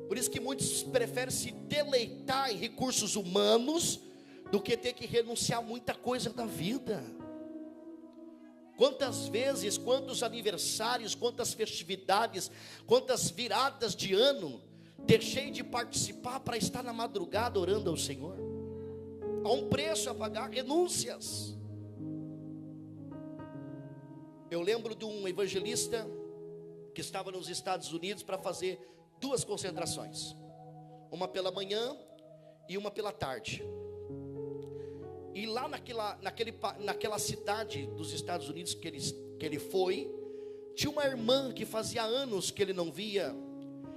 Por isso que muitos preferem se deleitar em recursos humanos do que ter que renunciar a muita coisa da vida. Quantas vezes, quantos aniversários, quantas festividades, quantas viradas de ano deixei de participar para estar na madrugada orando ao Senhor. Há um preço a pagar, renúncias. Eu lembro de um evangelista que estava nos Estados Unidos para fazer 2 concentrações, uma pela manhã e uma pela tarde. E lá naquela cidade dos Estados Unidos que ele foi, tinha uma irmã que fazia anos que ele não via.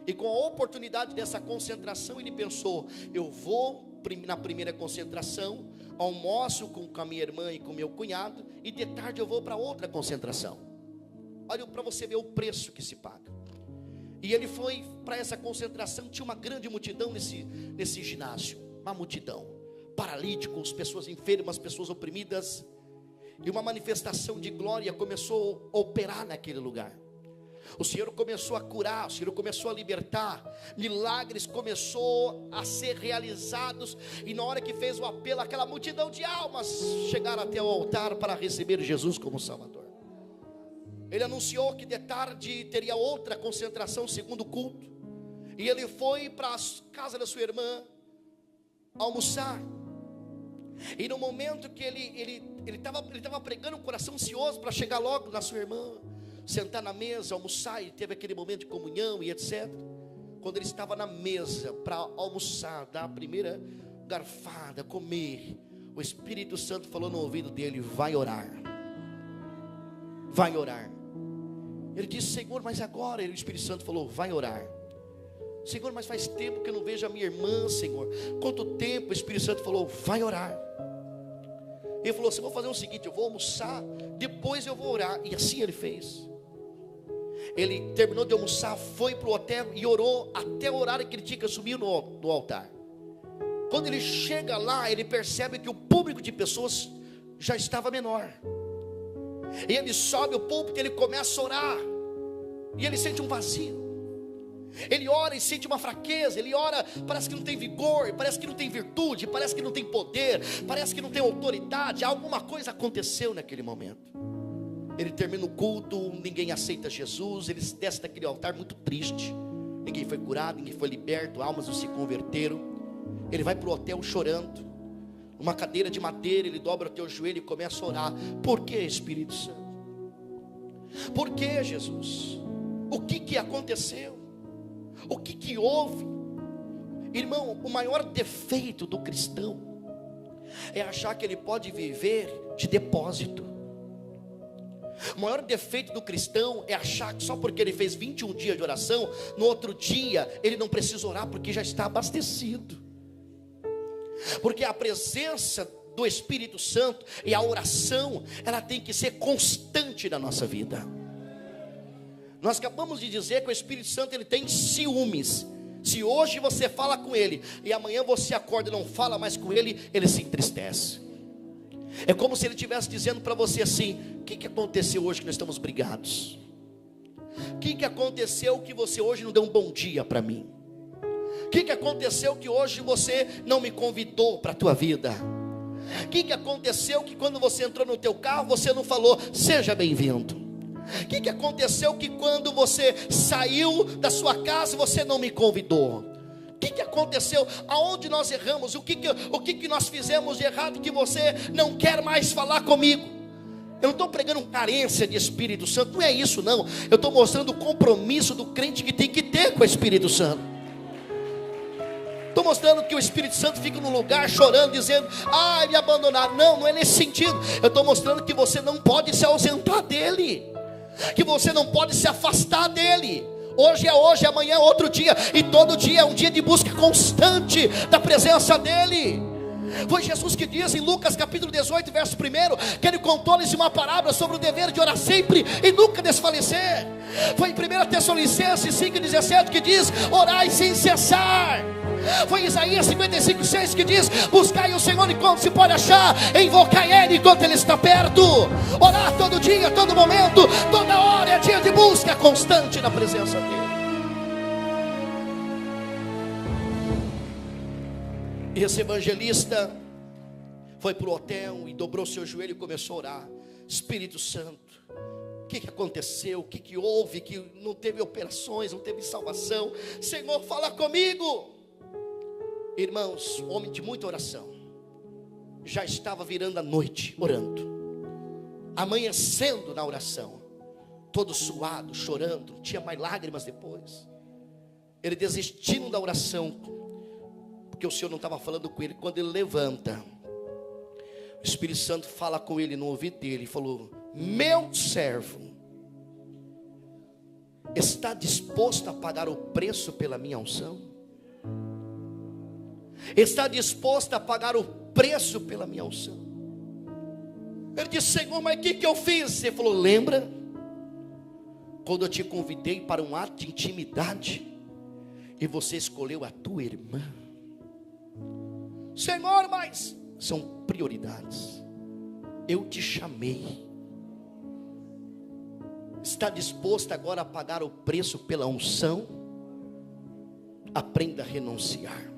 E com a oportunidade dessa concentração, ele pensou: eu vou na primeira concentração, almoço com a minha irmã e com meu cunhado, e de tarde eu vou para outra concentração. Olha para você ver o preço que se paga. E ele foi para essa concentração, tinha uma grande multidão nesse ginásio, uma multidão, paralíticos, pessoas enfermas, pessoas oprimidas, e uma manifestação de glória começou a operar naquele lugar. O Senhor começou a curar, o Senhor começou a libertar, milagres começou a ser realizados, e na hora que fez o apelo, aquela multidão de almas chegaram até o altar para receber Jesus como Salvador. Ele anunciou que de tarde teria outra concentração, segundo culto, e ele foi para a casa da sua irmã almoçar. E no momento que ele estava pregando, o coração ansioso para chegar logo na sua irmã, sentar na mesa, almoçar, e teve aquele momento de comunhão e etc. Quando ele estava na mesa para almoçar, dar a primeira garfada, comer, o Espírito Santo falou no ouvido dele: vai orar. Vai orar. Ele disse: Senhor, mas agora? O Espírito Santo falou: vai orar. Senhor, mas faz tempo que eu não vejo a minha irmã, Senhor. Quanto tempo? O Espírito Santo falou: vai orar. Ele falou assim: vou fazer o seguinte, eu vou almoçar, depois eu vou orar. E assim ele fez. Ele terminou de almoçar, foi para o hotel e orou até o horário que ele tinha que subir no altar. Quando ele chega lá, ele percebe que o público de pessoas já estava menor. E ele sobe o púlpito, ele começa a orar, e ele sente um vazio. Ele ora e sente uma fraqueza. Ele ora, parece que não tem vigor, parece que não tem virtude, parece que não tem poder, parece que não tem autoridade. Alguma coisa aconteceu naquele momento. Ele termina o culto, ninguém aceita Jesus. Ele desce daquele altar muito triste. Ninguém foi curado, ninguém foi liberto, almas não se converteram. Ele vai para o hotel chorando, numa cadeira de madeira. Ele dobra o teu joelho e começa a orar. Por que, Espírito Santo? Por que, Jesus? O que aconteceu? O que houve? Irmão, o maior defeito do cristão é achar que ele pode viver de depósito. O maior defeito do cristão é achar que só porque ele fez 21 dias de oração, no outro dia ele não precisa orar porque já está abastecido. Porque a presença do Espírito Santo e a oração, ela tem que ser constante na nossa vida. Nós acabamos de dizer que o Espírito Santo, ele tem ciúmes. Se hoje você fala com ele e amanhã você acorda e não fala mais com ele, ele se entristece. É como se ele estivesse dizendo para você assim: o que aconteceu hoje que nós estamos brigados? O que aconteceu que você hoje não deu um bom dia para mim? O que aconteceu que hoje você não me convidou para a tua vida? O que aconteceu que quando você entrou no teu carro você não falou seja bem-vindo? O que aconteceu que quando você saiu da sua casa você não me convidou? O que aconteceu? Aonde nós erramos? O que nós fizemos de errado que você não quer mais falar comigo? Eu não estou pregando carência de Espírito Santo, não é isso não. Eu estou mostrando o compromisso do crente que tem que ter com o Espírito Santo. Estou mostrando que o Espírito Santo fica no lugar chorando, dizendo: ai, me abandonaram. Não é nesse sentido. Eu estou mostrando que você não pode se ausentar dele, que você não pode se afastar dele. Hoje é hoje, amanhã é outro dia, e todo dia é um dia de busca constante da presença dEle. Foi Jesus que diz em Lucas capítulo 18, verso 1, que Ele contou-lhes uma parábola sobre o dever de orar sempre e nunca desfalecer. Foi em 1 Tessalonicenses 5,17 que diz: orai sem cessar. Foi Isaías 55,6 que diz: buscai o Senhor enquanto se pode achar, invocai Ele enquanto Ele está perto. Orar todo dia, todo momento, toda hora é dia de busca constante na presença dEle. E esse evangelista foi para o hotel e dobrou seu joelho e começou a orar: Espírito Santo, o que aconteceu? O que houve? Que não teve operações, não teve salvação? Senhor, fala comigo. Irmãos, homem de muita oração, já estava virando a noite orando, amanhecendo na oração, todo suado, chorando, tinha mais lágrimas depois. Ele desistindo da oração, porque o Senhor não estava falando com ele. Quando ele levanta, o Espírito Santo fala com ele no ouvido dele e falou: meu servo está disposto a pagar o preço pela minha unção? Está disposto a pagar o preço pela minha unção? Ele disse: Senhor, mas o que eu fiz? Ele falou: lembra quando eu te convidei para um ato de intimidade e você escolheu a tua irmã? Senhor, mas são prioridades. Eu te chamei. Está disposto agora a pagar o preço pela unção? Aprenda a renunciar.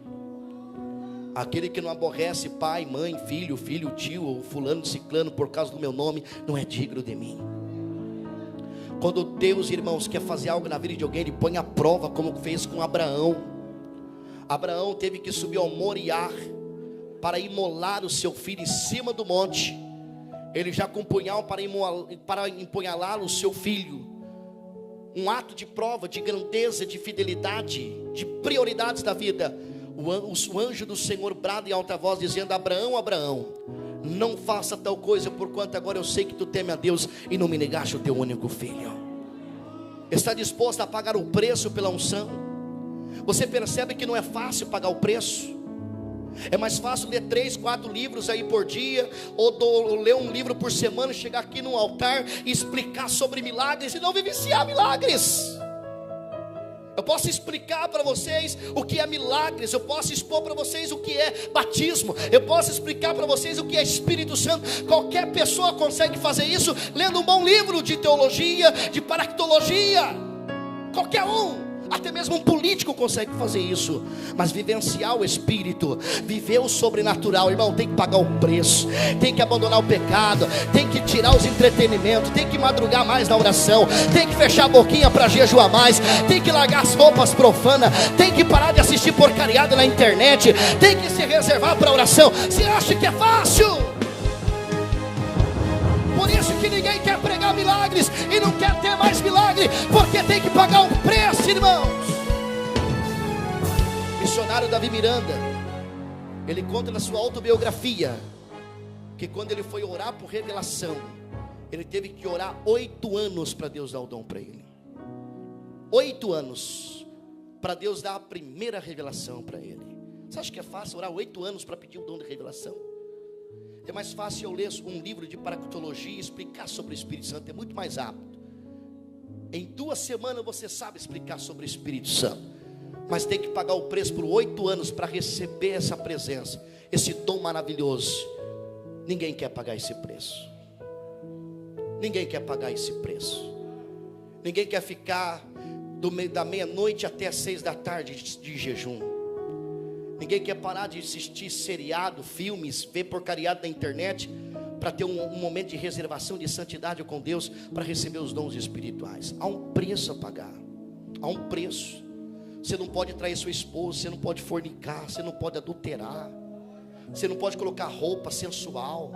Aquele que não aborrece pai, mãe, filho, tio ou fulano, ciclano por causa do meu nome, não é digno de mim. Quando Deus, irmãos, quer fazer algo na vida de alguém, Ele põe à prova, como fez com Abraão. Abraão teve que subir ao Moriá para imolar o seu filho em cima do monte. Ele já com um punhal para empunhalar o seu filho. Um ato de prova, de grandeza, de fidelidade, de prioridades da vida. O anjo do Senhor brada em alta voz dizendo: Abraão, Abraão, não faça tal coisa, porquanto agora eu sei que tu teme a Deus e não me negaste o teu único filho. Está disposto a pagar o preço pela unção? Você percebe que não é fácil pagar o preço? É mais fácil ler 3, 4 livros aí por dia, ou ler um livro por semana, chegar aqui no altar e explicar sobre milagres e não vivenciar milagres. Eu posso explicar para vocês o que é milagres, eu posso expor para vocês o que é batismo, eu posso explicar para vocês o que é Espírito Santo. Qualquer pessoa consegue fazer isso lendo um bom livro de teologia, de paractologia. Qualquer um. Até mesmo um político consegue fazer isso. Mas vivenciar o Espírito, viver o sobrenatural, irmão, tem que pagar o preço. Tem que abandonar o pecado, tem que tirar os entretenimentos, tem que madrugar mais na oração, tem que fechar a boquinha para jejuar mais, tem que largar as roupas profanas, tem que parar de assistir porcariada na internet, tem que se reservar para oração. Você acha que é fácil? Por isso que ninguém quer pregar milagres e não quer ter mais milagre, porque tem que pagar um preço, irmãos. Missionário Davi Miranda, ele conta na sua autobiografia que quando ele foi orar por revelação, ele teve que orar 8 anos para Deus dar o dom para ele. 8 anos para Deus dar a primeira revelação para ele. Você acha que é fácil orar 8 anos para pedir o dom de revelação? É mais fácil eu ler um livro de paractologia e explicar sobre o Espírito Santo, é muito mais rápido. Em 2 semanas você sabe explicar sobre o Espírito Santo, mas tem que pagar o preço por 8 anos para receber essa presença, esse dom maravilhoso. Ninguém quer pagar esse preço. Ninguém quer pagar esse preço. Ninguém quer ficar da meia-noite até as 6 da tarde de jejum. Ninguém quer parar de assistir seriado, filmes, ver porcariado na internet, para ter um momento de reservação de santidade com Deus, para receber os dons espirituais. Há um preço a pagar. Há um preço. Você não pode trair sua esposa, você não pode fornicar, você não pode adulterar, você não pode colocar roupa sensual,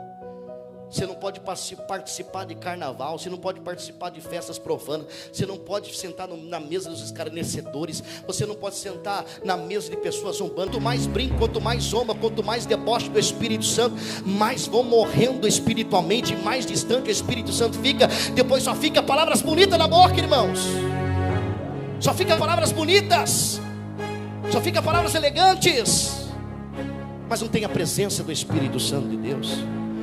você não pode participar de carnaval, você não pode participar de festas profanas, você não pode sentar na mesa dos escarnecedores, você não pode sentar na mesa de pessoas zombando. Quanto mais brinco, quanto mais zomba, quanto mais deboche do Espírito Santo, mais vão morrendo espiritualmente, mais distante o Espírito Santo fica. Depois só fica palavras bonitas na boca, irmãos. Só fica palavras bonitas, só fica palavras elegantes, mas não tem a presença do Espírito Santo de Deus,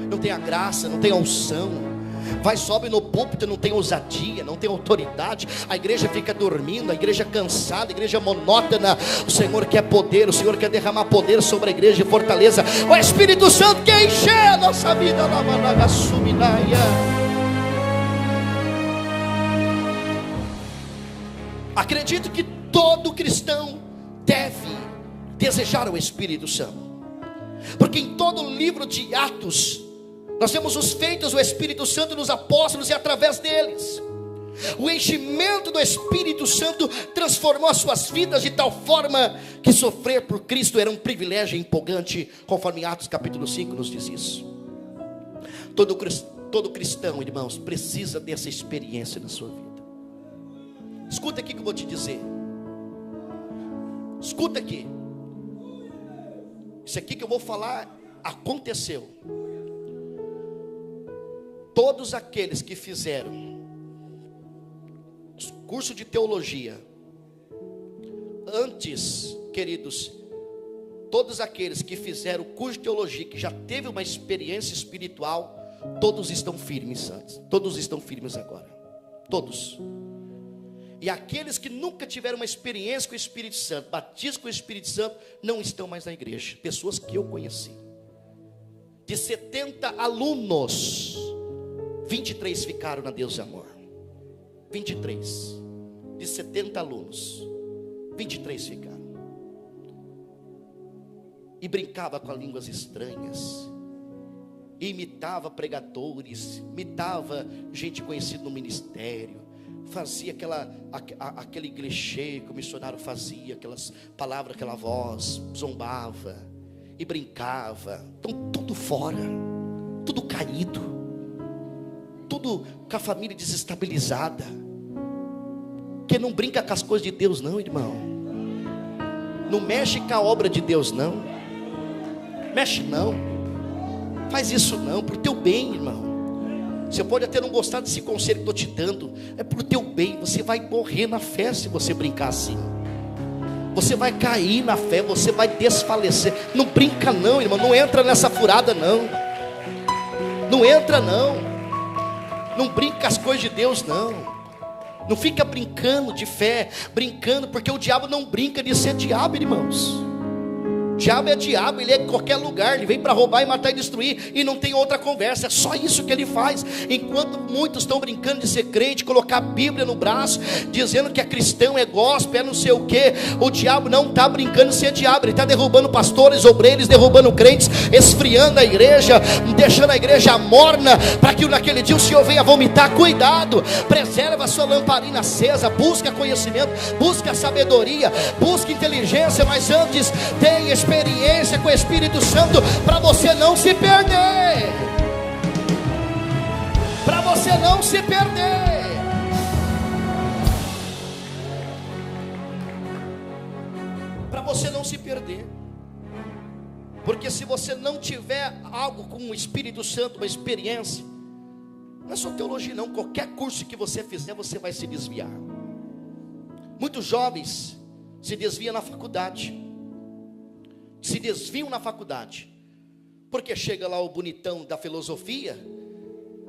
não tem a graça, não tem a unção. Vai, sobe no púlpito, não tem ousadia, não tem autoridade. A igreja fica dormindo, a igreja cansada, a igreja monótona. O Senhor quer poder, o Senhor quer derramar poder sobre a igreja e fortaleza. O Espírito Santo quer encher a nossa vida. Acredito que todo cristão deve desejar o Espírito Santo, porque em todo o livro de Atos nós vemos os feitos do Espírito Santo nos apóstolos e através deles. O enchimento do Espírito Santo transformou as suas vidas de tal forma que sofrer por Cristo era um privilégio empolgante, conforme em Atos capítulo 5 nos diz isso. Todo cristão, irmãos, precisa dessa experiência na sua vida. Escuta aqui que eu vou te dizer. Escuta aqui. Isso aqui que eu vou falar aconteceu. Todos aqueles que fizeram curso de teologia antes, queridos, todos aqueles que fizeram o curso de teologia, que já teve uma experiência espiritual, todos estão firmes antes, todos estão firmes agora, todos. E aqueles que nunca tiveram uma experiência com o Espírito Santo, batismo com o Espírito Santo, não estão mais na igreja. Pessoas que eu conheci, de 70 alunos, 23 ficaram na Deus de Amor. 23 de 70 alunos, 23 ficaram. E brincava com línguas estranhas, imitava pregadores, imitava gente conhecida no ministério, fazia aquele clichê que o missionário fazia, aquelas palavras, aquela voz, zombava e brincava. Então tudo fora, tudo caído, tudo com a família desestabilizada. Que não brinca com as coisas de Deus não, irmão. Não mexe com a obra de Deus não. Mexe não. Faz isso não, pro teu bem, irmão. Você pode até não gostar desse conselho que estou te dando, é pro teu bem. Você vai morrer na fé se você brincar assim. Você vai cair na fé, você vai desfalecer. Não brinca não, irmão. Não entra nessa furada não. Não entra não. Não brinca com as coisas de Deus não. Não fica brincando de fé, brincando, porque o diabo não brinca de ser diabo, irmãos. Diabo é diabo, ele é em qualquer lugar, ele vem para roubar e matar e destruir, e não tem outra conversa, é só isso que ele faz. Enquanto muitos estão brincando de ser crente, colocar a Bíblia no braço, dizendo que é cristão, é gospel, é não sei o que, o diabo não está brincando de ser diabo, ele está derrubando pastores, obreiros, derrubando crentes, esfriando a igreja, deixando a igreja morna, para que naquele dia o Senhor venha vomitar. Cuidado, preserva a sua lamparina acesa, busca conhecimento, busca sabedoria, busca inteligência, mas antes tenha experiência com o Espírito Santo, para você não se perder, para você não se perder. Para você não se perder, porque se você não tiver algo com o Espírito Santo, uma experiência, não é só teologia não, qualquer curso que você fizer, você vai se desviar. Muitos jovens se desviam na faculdade, se desviam na faculdade, porque chega lá o bonitão da filosofia,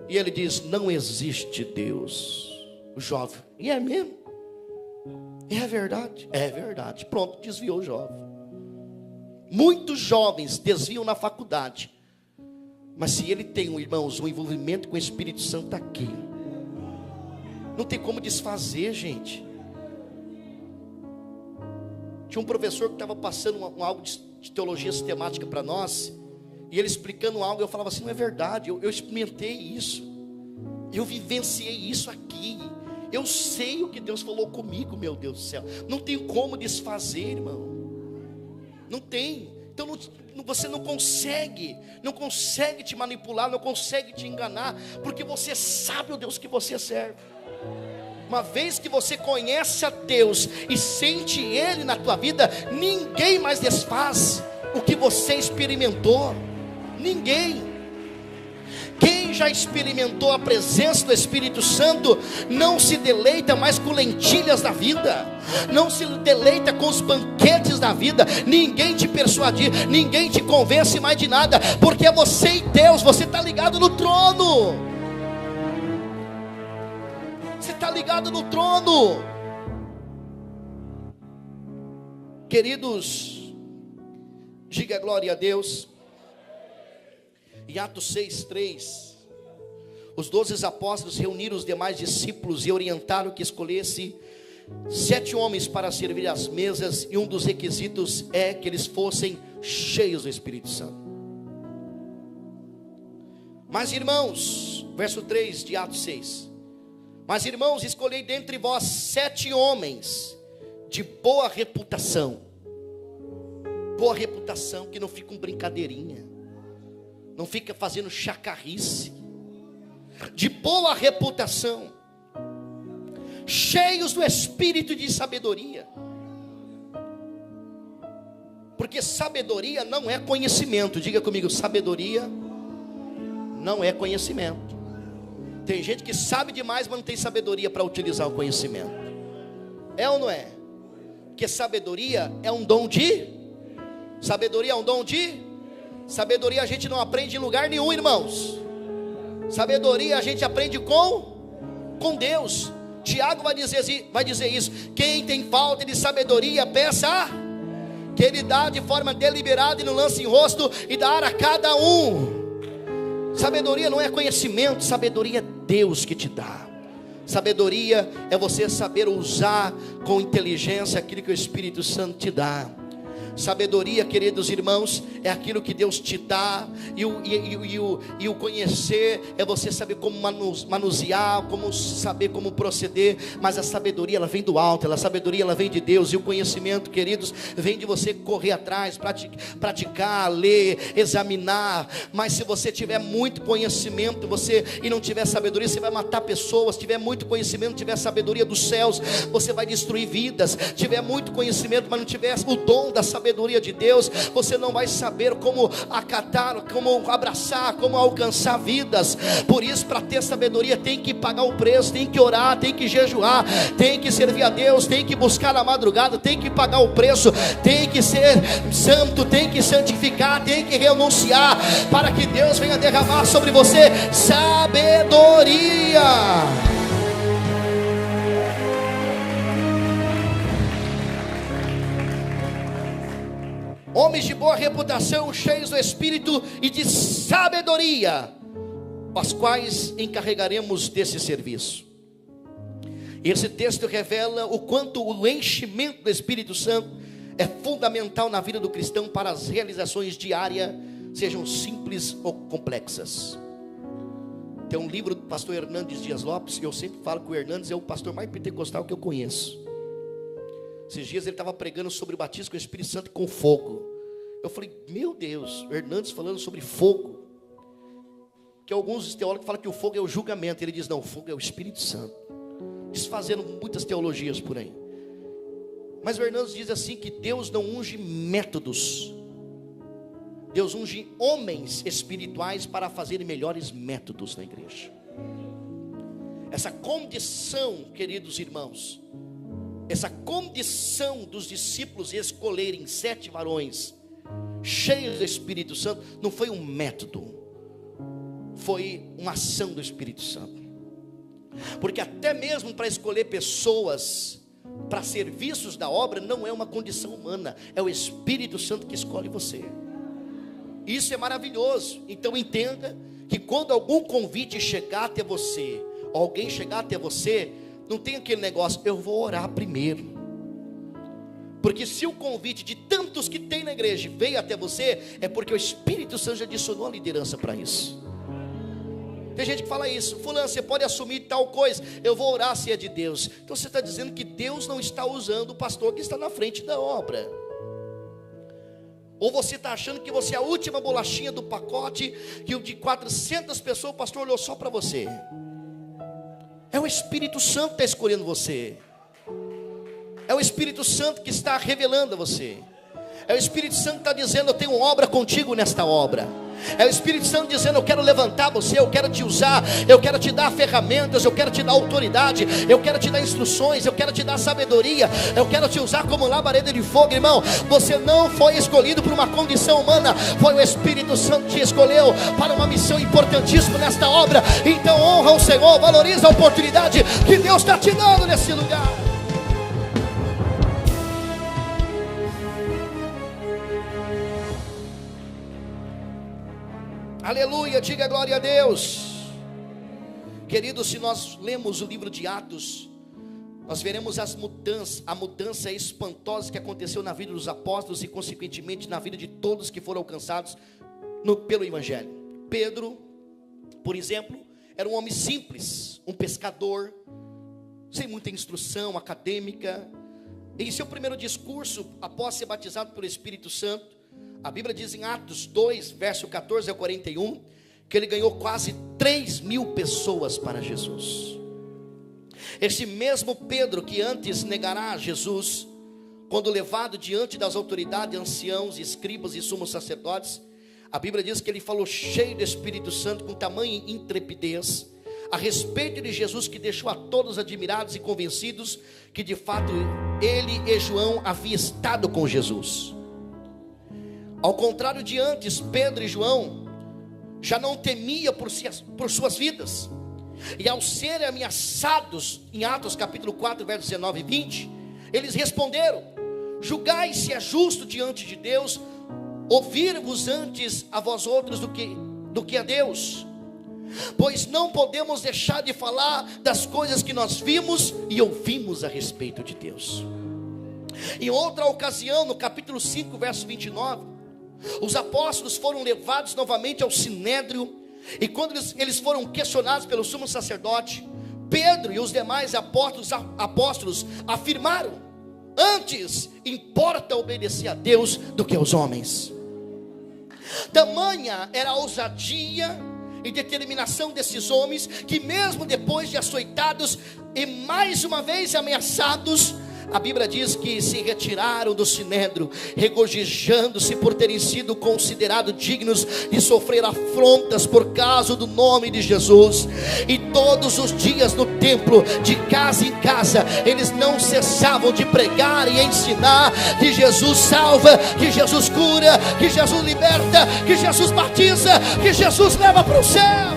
e ele diz, não existe Deus. O jovem, e é mesmo? É verdade? É verdade. Pronto, desviou o jovem. Muitos jovens desviam na faculdade, mas se ele tem, irmãos, um envolvimento com o Espírito Santo aqui, não tem como desfazer, gente. Tinha um professor que estava passando algo de teologia sistemática para nós, e ele explicando algo, eu falava assim, não é verdade, eu experimentei isso, eu vivenciei isso aqui, eu sei o que Deus falou comigo, meu Deus do céu, não tem como desfazer, irmão, não tem. Então você não consegue te manipular, não consegue te enganar, porque você sabe o Deus que você serve. Uma vez que você conhece a Deus e sente Ele na tua vida, ninguém mais desfaz o que você experimentou. Ninguém. Quem já experimentou a presença do Espírito Santo não se deleita mais com lentilhas da vida, não se deleita com os banquetes da vida. Ninguém te persuadir, ninguém te convence mais de nada, porque é você e Deus. Você está ligado no trono, você está ligado no trono. Queridos, diga glória a Deus. Em Atos 6:3, os 12 apóstolos reuniram os demais discípulos e orientaram que escolhesse 7 homens para servir às mesas, e um dos requisitos é que eles fossem cheios do Espírito Santo. Mas irmãos, verso 3 de Atos 6, mas irmãos, escolhei dentre vós 7 homens de boa reputação, que não ficam brincadeirinha, não fica fazendo chacarrice, de boa reputação, cheios do espírito de sabedoria. Porque sabedoria não é conhecimento. Diga comigo, sabedoria não é conhecimento. Tem gente que sabe demais, mas não tem sabedoria para utilizar o conhecimento. É ou não é? Porque sabedoria é um dom de... Sabedoria é um dom de... Sabedoria a gente não aprende em lugar nenhum, irmãos. Sabedoria a gente aprende com Deus. Tiago vai dizer isso. Quem tem falta de sabedoria, peça, que Ele dá de forma deliberada e não lança em rosto, e dá a cada um. Sabedoria não é conhecimento, sabedoria é Deus que te dá. Sabedoria é você saber usar com inteligência aquilo que o Espírito Santo te dá. Sabedoria, queridos irmãos, é aquilo que Deus te dá, e o conhecer é você saber como manusear, como saber como proceder. Mas a sabedoria, ela vem do alto, a sabedoria, ela vem de Deus. E o conhecimento, queridos, vem de você correr atrás, praticar, ler, examinar. Mas se você tiver muito conhecimento e não tiver sabedoria, você vai matar pessoas. Se tiver muito conhecimento, tiver sabedoria dos céus, você vai destruir vidas. Tiver muito conhecimento, mas não tiver o dom da sabedoria de Deus, você não vai saber como acatar, como abraçar, como alcançar vidas. Por isso, para ter sabedoria, tem que pagar o preço, tem que orar, tem que jejuar, tem que servir a Deus, tem que buscar na madrugada, tem que pagar o preço, tem que ser santo, tem que santificar, tem que renunciar, para que Deus venha derramar sobre você sabedoria. Homens de boa reputação, cheios do Espírito e de sabedoria, os quais encarregaremos desse serviço. Esse texto revela o quanto o enchimento do Espírito Santo é fundamental na vida do cristão para as realizações diárias, sejam simples ou complexas. Tem um livro do pastor Hernandes Dias Lopes, e eu sempre falo que o Hernandes é o pastor mais pentecostal que eu conheço. Esses dias ele estava pregando sobre o batismo com o Espírito Santo com fogo. Eu falei, meu Deus, o Hernandes falando sobre fogo. Que alguns teólogos falam que o fogo é o julgamento. Ele diz, não, o fogo é o Espírito Santo. Desfazendo muitas teologias por aí. Mas o Hernandes diz assim, que Deus não unge métodos. Deus unge homens espirituais para fazerem melhores métodos na igreja. Essa condição, queridos irmãos, essa condição dos discípulos escolherem 7 varões cheios do Espírito Santo, não foi um método, foi uma ação do Espírito Santo. Porque até mesmo para escolher pessoas para serviços da obra, não é uma condição humana, é o Espírito Santo que escolhe você. Isso é maravilhoso. Então entenda que quando algum convite chegar até você, alguém chegar até você, não tem aquele negócio, eu vou orar primeiro. Porque se o convite de tantos que tem na igreja veio até você, é porque o Espírito Santo já adicionou a liderança para isso. Tem gente que fala isso, fulano, você pode assumir tal coisa, eu vou orar se é de Deus. Então você está dizendo que Deus não está usando o pastor que está na frente da obra. Ou você está achando que você é a última bolachinha do pacote, que o de 400 pessoas o pastor olhou só para você. É o Espírito Santo que está escolhendo você. É o Espírito Santo que está revelando a você. É o Espírito Santo que está dizendo, eu tenho obra contigo nesta obra. É o Espírito Santo dizendo: eu quero levantar você, eu quero te usar, eu quero te dar ferramentas, eu quero te dar autoridade, eu quero te dar instruções, eu quero te dar sabedoria, eu quero te usar como labareda de fogo. Irmão, você não foi escolhido por uma condição humana, foi o Espírito Santo que te escolheu para uma missão importantíssima nesta obra. Então honra o Senhor, valoriza a oportunidade que Deus está te dando nesse lugar. Aleluia, diga glória a Deus. Queridos, se nós lemos o livro de Atos, nós veremos a mudança espantosa que aconteceu na vida dos apóstolos e consequentemente na vida de todos que foram alcançados pelo Evangelho. Pedro, por exemplo, era um homem simples, um pescador, sem muita instrução acadêmica. Em seu primeiro discurso, após ser batizado pelo Espírito Santo, a Bíblia diz em Atos 2, verso 14 ao 41, que ele ganhou quase 3.000 pessoas para Jesus. Este mesmo Pedro que antes negará Jesus, quando levado diante das autoridades, anciãos, escribas e sumos sacerdotes, a Bíblia diz que ele falou cheio do Espírito Santo, com tamanha intrepidez, a respeito de Jesus, que deixou a todos admirados e convencidos que de fato ele e João haviam estado com Jesus. Ao contrário de antes, Pedro e João já não temia por suas vidas. E ao serem ameaçados, em Atos capítulo 4, versos 19 e 20, eles responderam: julgai se é justo diante de Deus ouvir-vos antes a vós outros do que a Deus, pois não podemos deixar de falar das coisas que nós vimos e ouvimos a respeito de Deus. Em outra ocasião, no capítulo 5, verso 29, os apóstolos foram levados novamente ao sinédrio, e quando eles foram questionados pelo sumo sacerdote, Pedro e os demais apóstolos afirmaram: antes importa obedecer a Deus do que aos homens. Tamanha era a ousadia e determinação desses homens, que mesmo depois de açoitados e mais uma vez ameaçados, a Bíblia diz que se retiraram do sinédrio, regozijando-se por terem sido considerados dignos de sofrer afrontas por causa do nome de Jesus. E todos os dias no templo, de casa em casa, eles não cessavam de pregar e ensinar que Jesus salva, que Jesus cura, que Jesus liberta, que Jesus batiza, que Jesus leva para o céu.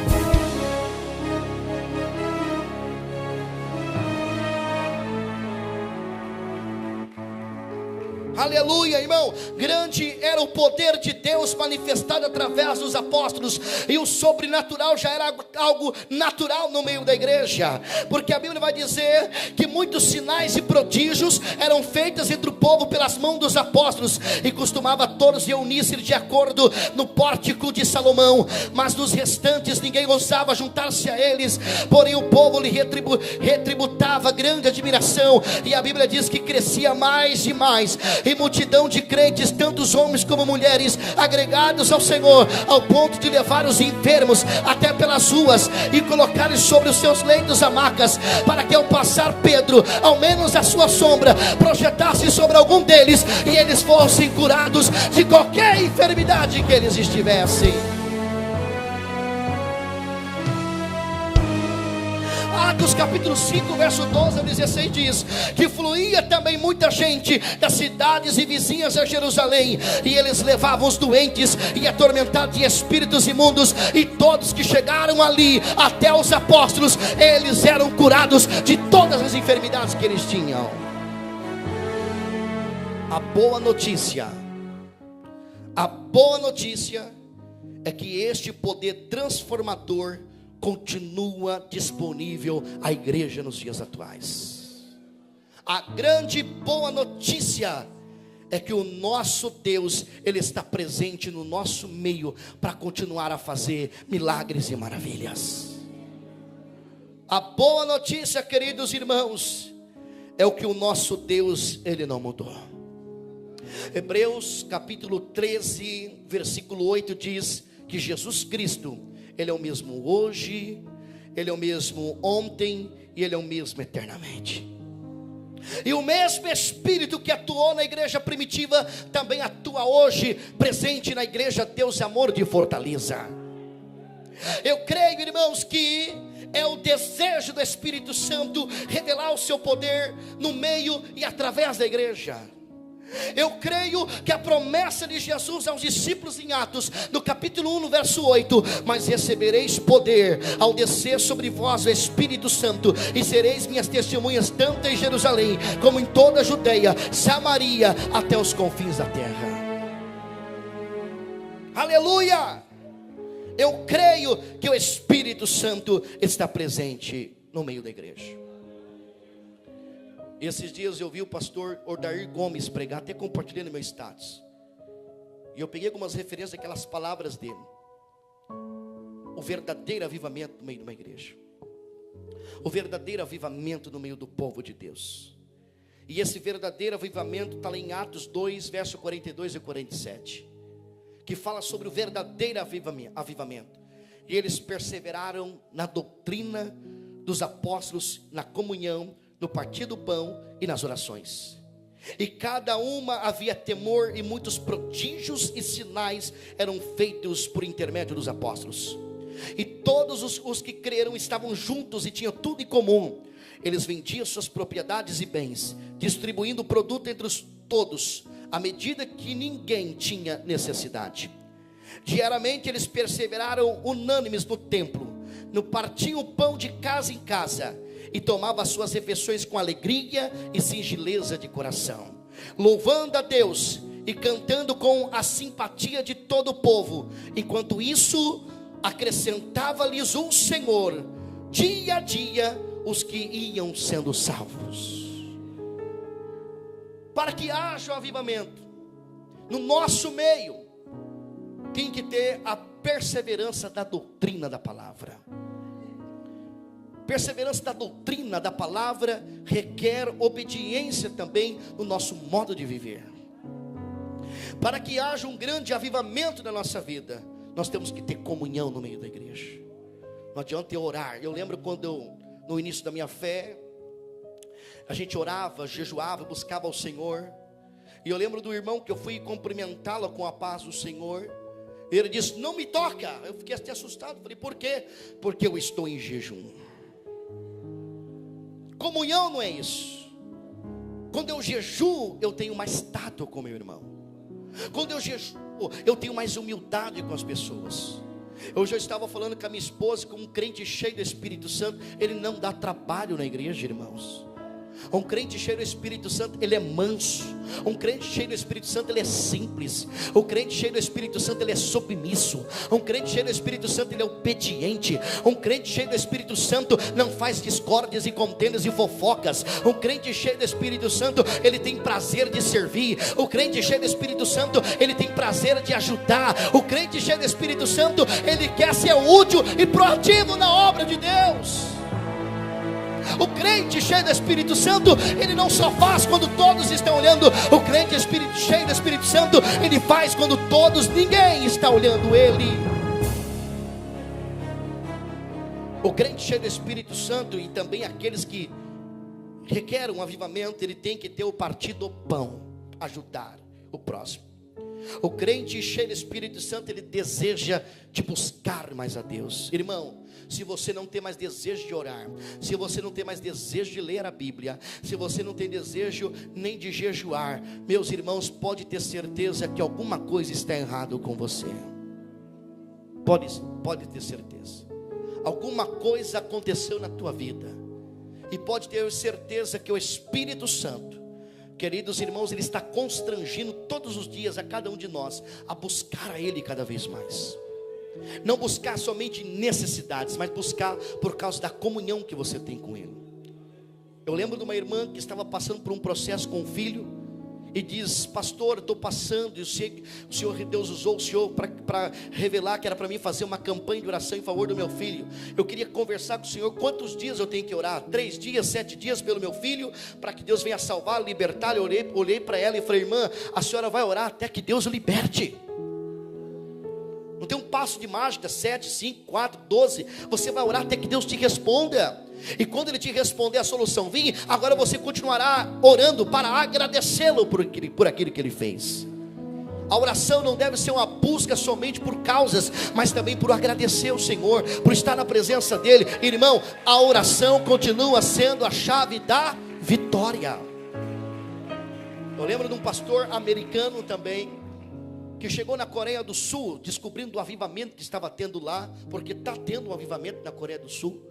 Aleluia, irmão. Grande era o poder de Deus manifestado através dos apóstolos, e o sobrenatural já era algo natural no meio da igreja, porque a Bíblia vai dizer que muitos sinais e prodígios eram feitos entre o povo pelas mãos dos apóstolos, e costumava todos reunir-se de acordo no pórtico de Salomão, mas nos restantes ninguém ousava juntar-se a eles, porém o povo lhe retributava grande admiração, e a Bíblia diz que crescia mais e mais, e multidão de crentes, tanto homens como mulheres, agregados ao Senhor, ao ponto de levar os enfermos até pelas ruas e colocar-lhes sobre os seus leitos hamacas, para que ao passar Pedro, ao menos a sua sombra projetasse sobre algum deles, e eles fossem curados de qualquer enfermidade que eles estivessem. Atos capítulo 5, verso 12 ao 16 diz que fluía também muita gente das cidades e vizinhas a Jerusalém, e eles levavam os doentes e atormentados de espíritos imundos, e todos que chegaram ali até os apóstolos, eles eram curados de todas as enfermidades que eles tinham. A boa notícia é que este poder transformador continua disponível à igreja nos dias atuais. A grande boa notícia é que o nosso Deus, Ele está presente no nosso meio para continuar a fazer milagres e maravilhas. A boa notícia, queridos irmãos, é o que o nosso Deus, Ele não mudou. Hebreus capítulo 13, versículo 8 diz que Jesus Cristo, Ele é o mesmo hoje, Ele é o mesmo ontem e Ele é o mesmo eternamente. E o mesmo Espírito que atuou na igreja primitiva também atua hoje, presente na igreja Deus e Amor de Fortaleza. Eu creio, irmãos, que é o desejo do Espírito Santo revelar o seu poder no meio e através da igreja. Eu creio que a promessa de Jesus aos discípulos em Atos, no capítulo 1, no verso 8: mas recebereis poder ao descer sobre vós o Espírito Santo, e sereis minhas testemunhas tanto em Jerusalém, como em toda a Judeia, Samaria, até os confins da terra. Aleluia! Eu creio que o Espírito Santo está presente no meio da igreja. Esses dias eu vi o pastor Odair Gomes pregar, até compartilhei no meu status. E eu peguei algumas referências daquelas palavras dele. O verdadeiro avivamento no meio de uma igreja. O verdadeiro avivamento no meio do povo de Deus. E esse verdadeiro avivamento está lá em Atos 2, verso 42 e 47. Que fala sobre o verdadeiro avivamento. E eles perseveraram na doutrina dos apóstolos, na comunhão, no partir do pão e nas orações. E cada uma havia temor, e muitos prodígios e sinais eram feitos por intermédio dos apóstolos. E todos os que creram estavam juntos e tinham tudo em comum. Eles vendiam suas propriedades e bens, distribuindo o produto entre todos, à medida que ninguém tinha necessidade. Diariamente eles perseveraram unânimes no templo, no partiam o pão de casa em casa, e tomava as suas refeições com alegria e singeleza de coração, louvando a Deus e cantando com a simpatia de todo o povo. Enquanto isso, acrescentava-lhes o Senhor, dia a dia, os que iam sendo salvos. Para que haja o avivamento no nosso meio, tem que ter a perseverança da doutrina da palavra. Perseverança da doutrina da palavra requer obediência também no nosso modo de viver. Para que haja um grande avivamento na nossa vida, nós temos que ter comunhão no meio da igreja. Não adianta eu orar. Eu lembro quando no início da minha fé, a gente orava, jejuava, buscava ao Senhor. E eu lembro do irmão que eu fui cumprimentá-lo com a paz do Senhor. Ele disse: não me toca. Eu fiquei até assustado. Falei: por quê? Porque eu estou em jejum. Comunhão não é isso. Quando eu jejuo, eu tenho mais tato com meu irmão. Quando eu jejuo, eu tenho mais humildade com as pessoas. Hoje eu estava falando com a minha esposa, com um crente cheio do Espírito Santo, ele não dá trabalho na igreja, irmãos. Um crente cheio do Espírito Santo, ele é manso. Um crente cheio do Espírito Santo, ele é simples. Um crente cheio do Espírito Santo, ele é submisso. Um crente cheio do Espírito Santo, ele é obediente. Um crente cheio do Espírito Santo não faz discórdias e contendas e fofocas. Um crente cheio do Espírito Santo, ele tem prazer de servir. O crente cheio do Espírito Santo, ele tem prazer de ajudar. O crente cheio do Espírito Santo, ele quer ser útil e proativo na obra de Deus. O crente cheio do Espírito Santo, ele não só faz quando todos estão olhando. O crente cheio do Espírito Santo, ele faz quando ninguém está olhando ele. O crente cheio do Espírito Santo, e também aqueles que requerem um avivamento, ele tem que ter o partir do pão, ajudar o próximo. O crente cheio do Espírito Santo, ele deseja de buscar mais a Deus. Irmão, se você não tem mais desejo de orar, se você não tem mais desejo de ler a Bíblia, se você não tem desejo nem de jejuar, meus irmãos, pode ter certeza que alguma coisa está errado com você. Pode ter certeza. Alguma coisa aconteceu na tua vida. E pode ter certeza que o Espírito Santo, queridos irmãos, ele está constrangindo todos os dias a cada um de nós a buscar a Ele cada vez mais. Não buscar somente necessidades, mas buscar por causa da comunhão que você tem com Ele. Eu lembro de uma irmã que estava passando por um processo com um filho e diz: pastor, estou passando, eu sei que o Senhor, Deus usou o Senhor para revelar que era para mim fazer uma campanha de oração em favor do meu filho. Eu queria conversar com o Senhor, quantos dias eu tenho que orar? 3 dias, 7 dias pelo meu filho, para que Deus venha salvar, libertar. Eu olhei para ela e falei: irmã, a senhora vai orar até que Deus o liberte. Não tem um passo de mágica, 7, 5, 4, 12. Você vai orar até que Deus te responda. E quando Ele te responder, a solução vir, agora você continuará orando para agradecê-lo por aquilo que Ele fez. A oração não deve ser uma busca somente por causas, mas também por agradecer ao Senhor, por estar na presença dEle. Irmão, a oração continua sendo a chave da vitória. Eu lembro de um pastor americano também, que chegou na Coreia do Sul, descobrindo o avivamento que estava tendo lá, porque está tendo um avivamento na Coreia do Sul.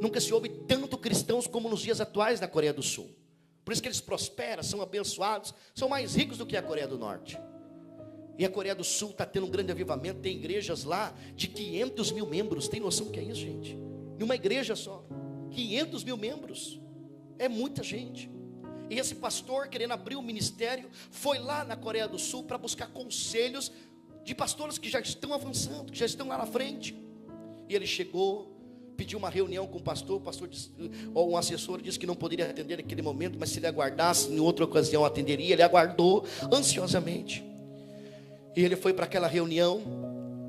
Nunca se ouve tanto cristãos como nos dias atuais na Coreia do Sul. Por isso que eles prosperam, são abençoados, são mais ricos do que a Coreia do Norte. E a Coreia do Sul está tendo um grande avivamento, tem igrejas lá de 500 mil membros. Tem noção do que é isso, gente? Em uma igreja só, 500 mil membros, é muita gente. E esse pastor, querendo abrir um ministério, foi lá na Coreia do Sul para buscar conselhos de pastores que já estão avançando, que já estão lá na frente. E ele chegou, pediu uma reunião com o pastor disse, ou um assessor disse que não poderia atender naquele momento, mas se ele aguardasse, em outra ocasião atenderia. Ele aguardou ansiosamente. E ele foi para aquela reunião,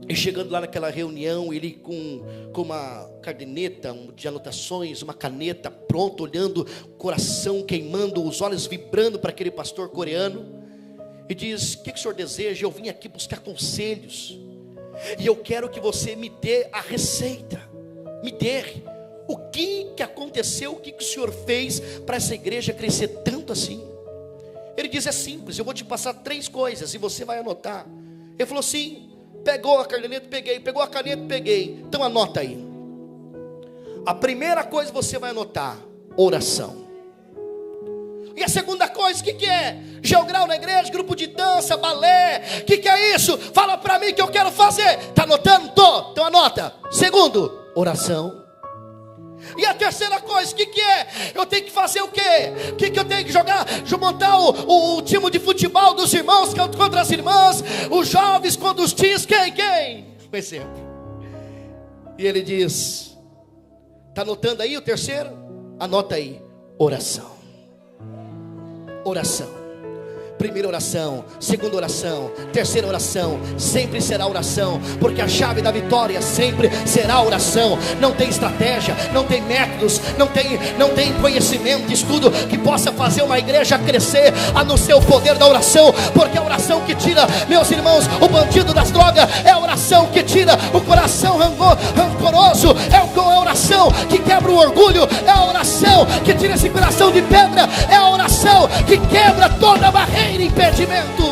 e chegando lá naquela reunião, ele com uma caderneta de anotações, uma caneta, pronto, olhando, coração queimando, os olhos vibrando para aquele pastor coreano, e diz: o que o senhor deseja? Eu vim aqui buscar conselhos, e eu quero que você me dê a receita, me dê o que aconteceu, o que o senhor fez para essa igreja crescer tanto assim. Ele diz: é simples, eu vou te passar 3 coisas e você vai anotar. Ele falou: sim. Pegou a caneta, peguei. Pegou a caneta, peguei. Então anota aí. A primeira coisa você vai anotar: oração. E a segunda coisa, o que é? Geograu na igreja, grupo de dança, balé. O que é isso? Fala para mim que eu quero fazer. Está anotando? Tô. Então anota. Segundo, oração. E a terceira coisa, o que é? Eu tenho que fazer o quê? O que eu tenho que jogar? Montar o time de futebol dos irmãos contra as irmãs, os jovens contra os teens, quem? Por exemplo. E ele diz: está anotando aí o terceiro? Anota aí: oração. Oração. Primeira oração, segunda oração, terceira oração, sempre será oração, porque a chave da vitória sempre será oração. Não tem estratégia, não tem métodos, não tem conhecimento, estudo que possa fazer uma igreja crescer, a não ser o poder da oração, porque é a oração que tira, meus irmãos, o bandido das drogas, é a oração que tira o coração rancoroso, é a oração que quebra o orgulho, é a oração que tira esse coração de pedra, é a oração que quebra toda a barreira, impedimento.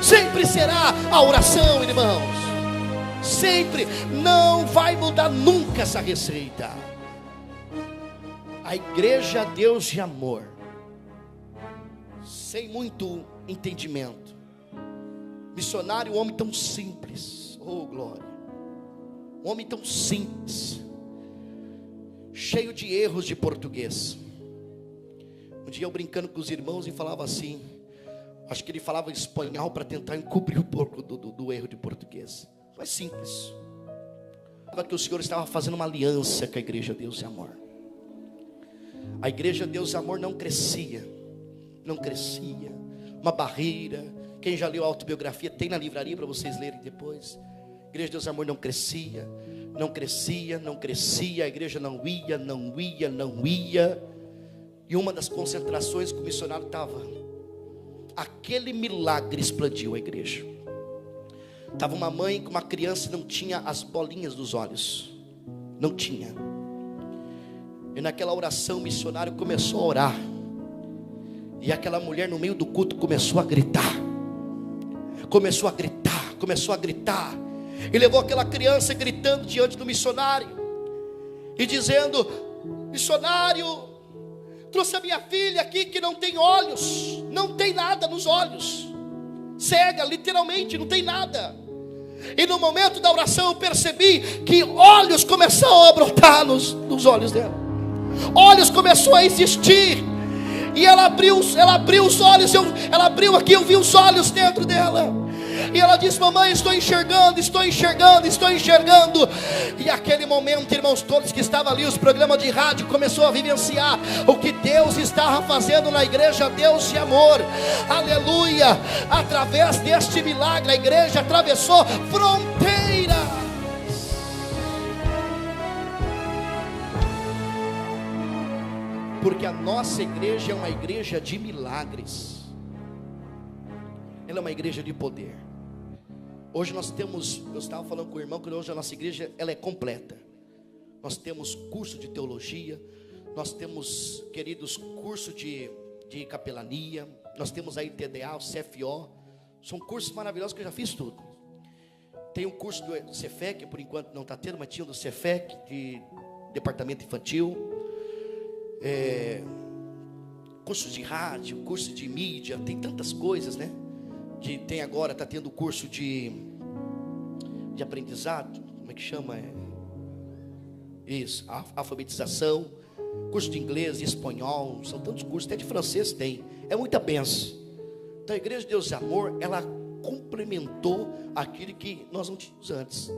Sempre será a oração, irmãos. Sempre. Não vai mudar nunca essa receita. A igreja Deus de amor, sem muito entendimento. Missionário, um homem tão simples. Oh glória. Um homem tão simples, cheio de erros de português. Um dia eu brincando com os irmãos e falava assim, acho que ele falava espanhol para tentar encobrir um pouco do erro de português. Mas simples. Que o Senhor estava fazendo uma aliança com a igreja Deus e Amor. A igreja Deus e Amor não crescia. Uma barreira. Quem já leu a autobiografia tem na livraria para vocês lerem depois. A igreja Deus e Amor não crescia. A igreja não ia. E uma das concentrações que o missionário estava, aquele milagre explodiu a igreja. Estava uma mãe com uma criança e não tinha as bolinhas dos olhos. Não tinha. E naquela oração o missionário começou a orar. E aquela mulher no meio do culto começou a gritar. E levou aquela criança gritando diante do missionário. E dizendo: missionário, trouxe a minha filha aqui que não tem olhos, não tem nada nos olhos, cega, literalmente, não tem nada. E no momento da oração eu percebi que olhos começaram a brotar nos olhos dela. Olhos começou a existir. E ela abriu os olhos, ela abriu aqui, eu vi os olhos dentro dela. E ela disse: mamãe, estou enxergando, estou enxergando, estou enxergando. E aquele momento, irmãos, todos que estavam ali, os programas de rádio começou a vivenciar o que Deus estava fazendo na igreja Deus de Amor. Aleluia. Através deste milagre, a igreja atravessou fronteiras. Porque a nossa igreja é uma igreja de milagres. Ela é uma igreja de poder. Hoje nós temos, eu estava falando com o irmão que hoje a nossa igreja ela é completa. Nós temos curso de teologia, nós temos, queridos, curso de capelania, nós temos aí TDA, o CFO, são cursos maravilhosos que eu já fiz tudo. Tem um curso do Cefec, por enquanto não está tendo, mas tinha do Cefec, de departamento infantil, curso de rádio, curso de mídia, tem tantas coisas, né? Tem agora, está tendo curso de aprendizado, como é que chama? Isso, alfabetização, curso de inglês, de espanhol, são tantos cursos, até de francês tem, é muita benção. Então a igreja de Deus de Amor, ela complementou aquilo que nós não tínhamos antes.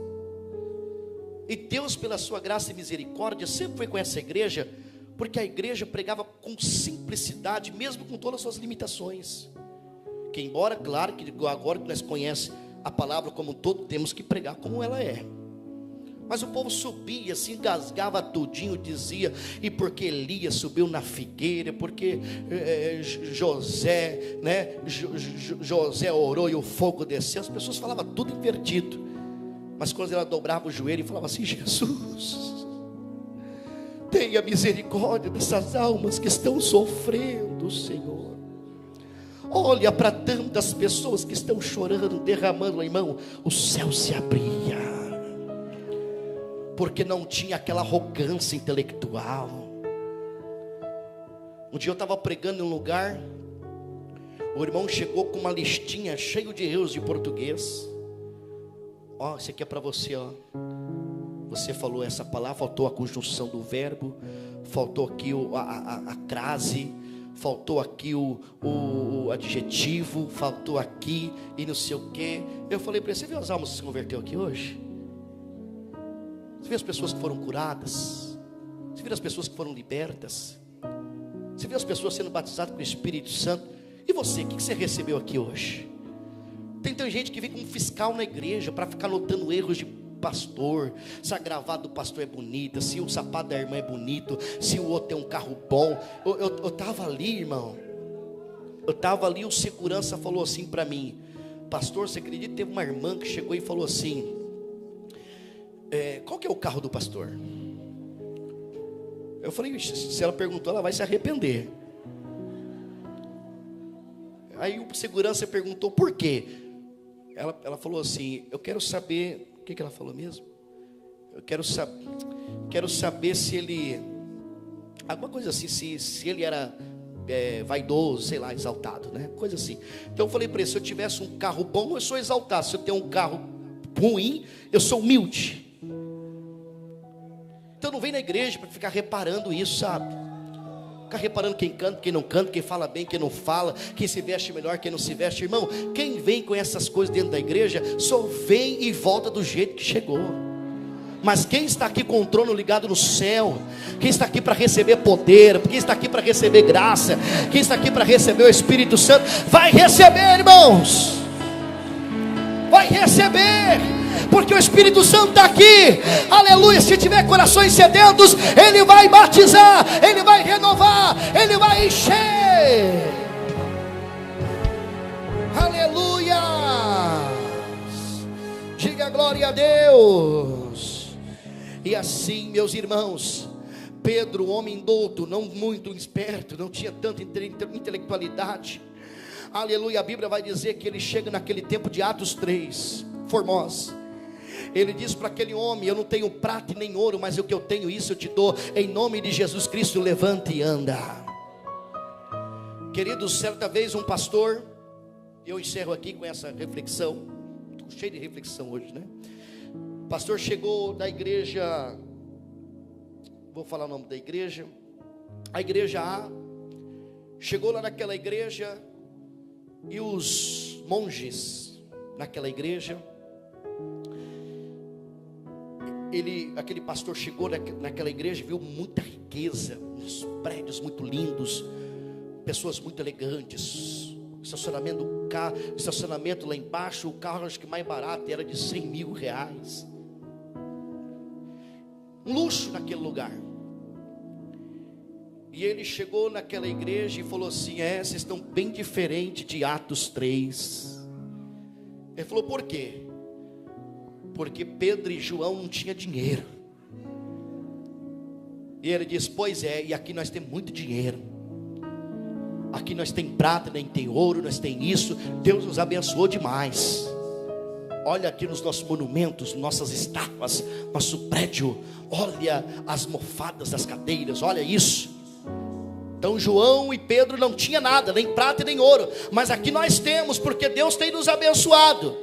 E Deus, pela sua graça e misericórdia, sempre foi com essa igreja, porque a igreja pregava com simplicidade, mesmo com todas as suas limitações. Que embora, claro, que agora que nós conhecemos a palavra como um todo, temos que pregar como ela é. Mas o povo subia, se engasgava tudinho, dizia, e porque Elias subiu na figueira, porque José, né, José orou e o fogo desceu. As pessoas falavam tudo invertido. Mas quando ela dobrava o joelho e falava assim: Jesus, tenha misericórdia dessas almas que estão sofrendo, Senhor. Olha para tantas pessoas que estão chorando, derramando, irmão, o céu se abria, porque não tinha aquela arrogância intelectual. Um dia eu estava pregando em um lugar, o irmão chegou com uma listinha cheia de erros de português. Ó, isso aqui é para você, ó. Você falou essa palavra, faltou a conjunção do verbo, faltou aqui a crase, faltou aqui o adjetivo, faltou aqui e não sei o que. Eu falei para ele: você viu as almas que se converteu aqui hoje? Você viu as pessoas que foram curadas? Você viu as pessoas que foram libertas? Você viu as pessoas sendo batizadas com o Espírito Santo? E você, o que você recebeu aqui hoje? Tem gente que vem como fiscal na igreja para ficar notando erros de pastor, se a gravata do pastor é bonita, se o sapato da irmã é bonito, se o outro tem um carro bom. Eu estava ali, irmão, eu estava ali, o segurança falou assim para mim: pastor, você acredita que teve uma irmã que chegou e falou assim: qual que é o carro do pastor? Eu falei: se ela perguntou, ela vai se arrepender. Aí o segurança perguntou: por quê? Ela falou assim: eu quero saber. O que ela falou mesmo? Eu quero saber se ele, alguma coisa assim, se ele era vaidoso, sei lá, exaltado, né? Coisa assim. Então eu falei para ele: se eu tivesse um carro bom, eu sou exaltado. Se eu tenho um carro ruim, eu sou humilde. Então não vem na igreja para ficar reparando isso, sabe? Ficar reparando quem canta, quem não canta, quem fala bem, quem não fala, quem se veste melhor, quem não se veste. Irmão, quem vem com essas coisas dentro da igreja só vem e volta do jeito que chegou. Mas quem está aqui com o trono ligado no céu, quem está aqui para receber poder, quem está aqui para receber graça, quem está aqui para receber o Espírito Santo, vai receber, irmãos. Vai receber, porque o Espírito Santo está aqui. Aleluia. Se tiver corações sedentos, Ele vai batizar, Ele vai renovar, Ele vai encher. Aleluia. Diga glória a Deus. E assim, meus irmãos, Pedro, homem douto, não muito esperto, não tinha tanta intelectualidade. Aleluia, a Bíblia vai dizer que ele chega naquele tempo de Atos 3, Formosa. Ele diz para aquele homem: eu não tenho prata e nem ouro, mas o que eu tenho, isso eu te dou. Em nome de Jesus Cristo, levanta e anda. Queridos, certa vez um pastor, eu encerro aqui com essa reflexão, estou cheio de reflexão hoje, né? O pastor chegou da igreja, vou falar o nome da igreja, a igreja A. Chegou lá naquela igreja e os monges, naquela igreja. Aquele pastor chegou naquela igreja, viu muita riqueza, uns prédios muito lindos, pessoas muito elegantes, estacionamento lá embaixo, o carro acho que mais barato era de 100 mil reais, um luxo naquele lugar. E ele chegou naquela igreja e falou assim: vocês estão bem diferente de Atos 3. Ele falou: por quê? Porque Pedro e João não tinham dinheiro. E ele disse: pois é, e aqui nós temos muito dinheiro. Aqui nós tem prata, nem tem ouro, nós tem isso. Deus nos abençoou demais. Olha aqui nos nossos monumentos, nossas estátuas, nosso prédio. Olha as mofadas das cadeiras, olha isso. Então João e Pedro não tinham nada, nem prata e nem ouro. Mas aqui nós temos, porque Deus tem nos abençoado.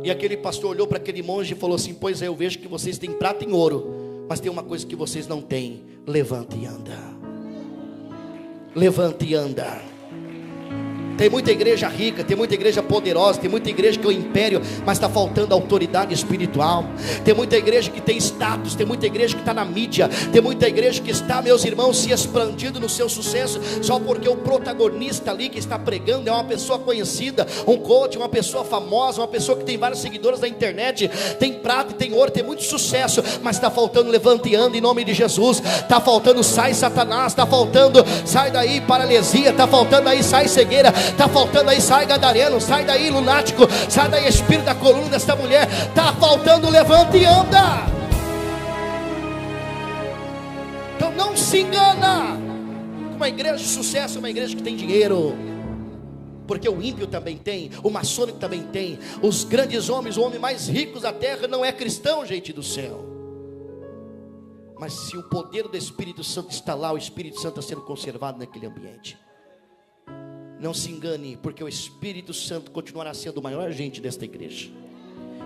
E aquele pastor olhou para aquele monge e falou assim: pois é, eu vejo que vocês têm prata e ouro, mas tem uma coisa que vocês não têm: levanta e anda. Levanta e anda. Tem muita igreja rica, tem muita igreja poderosa, tem muita igreja que é o império, mas está faltando autoridade espiritual. Tem muita igreja que tem status, tem muita igreja que está na mídia, tem muita igreja que está, meus irmãos, se expandindo no seu sucesso, só porque o protagonista ali que está pregando é uma pessoa conhecida, um coach, uma pessoa famosa, uma pessoa que tem vários seguidores na internet, tem prata e tem ouro, tem muito sucesso, mas está faltando levanta e anda em nome de Jesus. Está faltando sai Satanás, está faltando sai daí paralisia, está faltando aí sai cegueira, está faltando aí sai gadareno, sai daí lunático, sai daí espírito da coluna desta mulher. Está faltando levanta e anda. Então não se engana. Uma igreja de sucesso é uma igreja que tem dinheiro, porque o ímpio também tem, o maçônico também tem, os grandes homens, o homem mais rico da terra não é cristão, gente do céu. Mas se o poder do Espírito Santo está lá, o Espírito Santo está sendo conservado naquele ambiente. Não se engane, porque o Espírito Santo continuará sendo o maior agente desta igreja.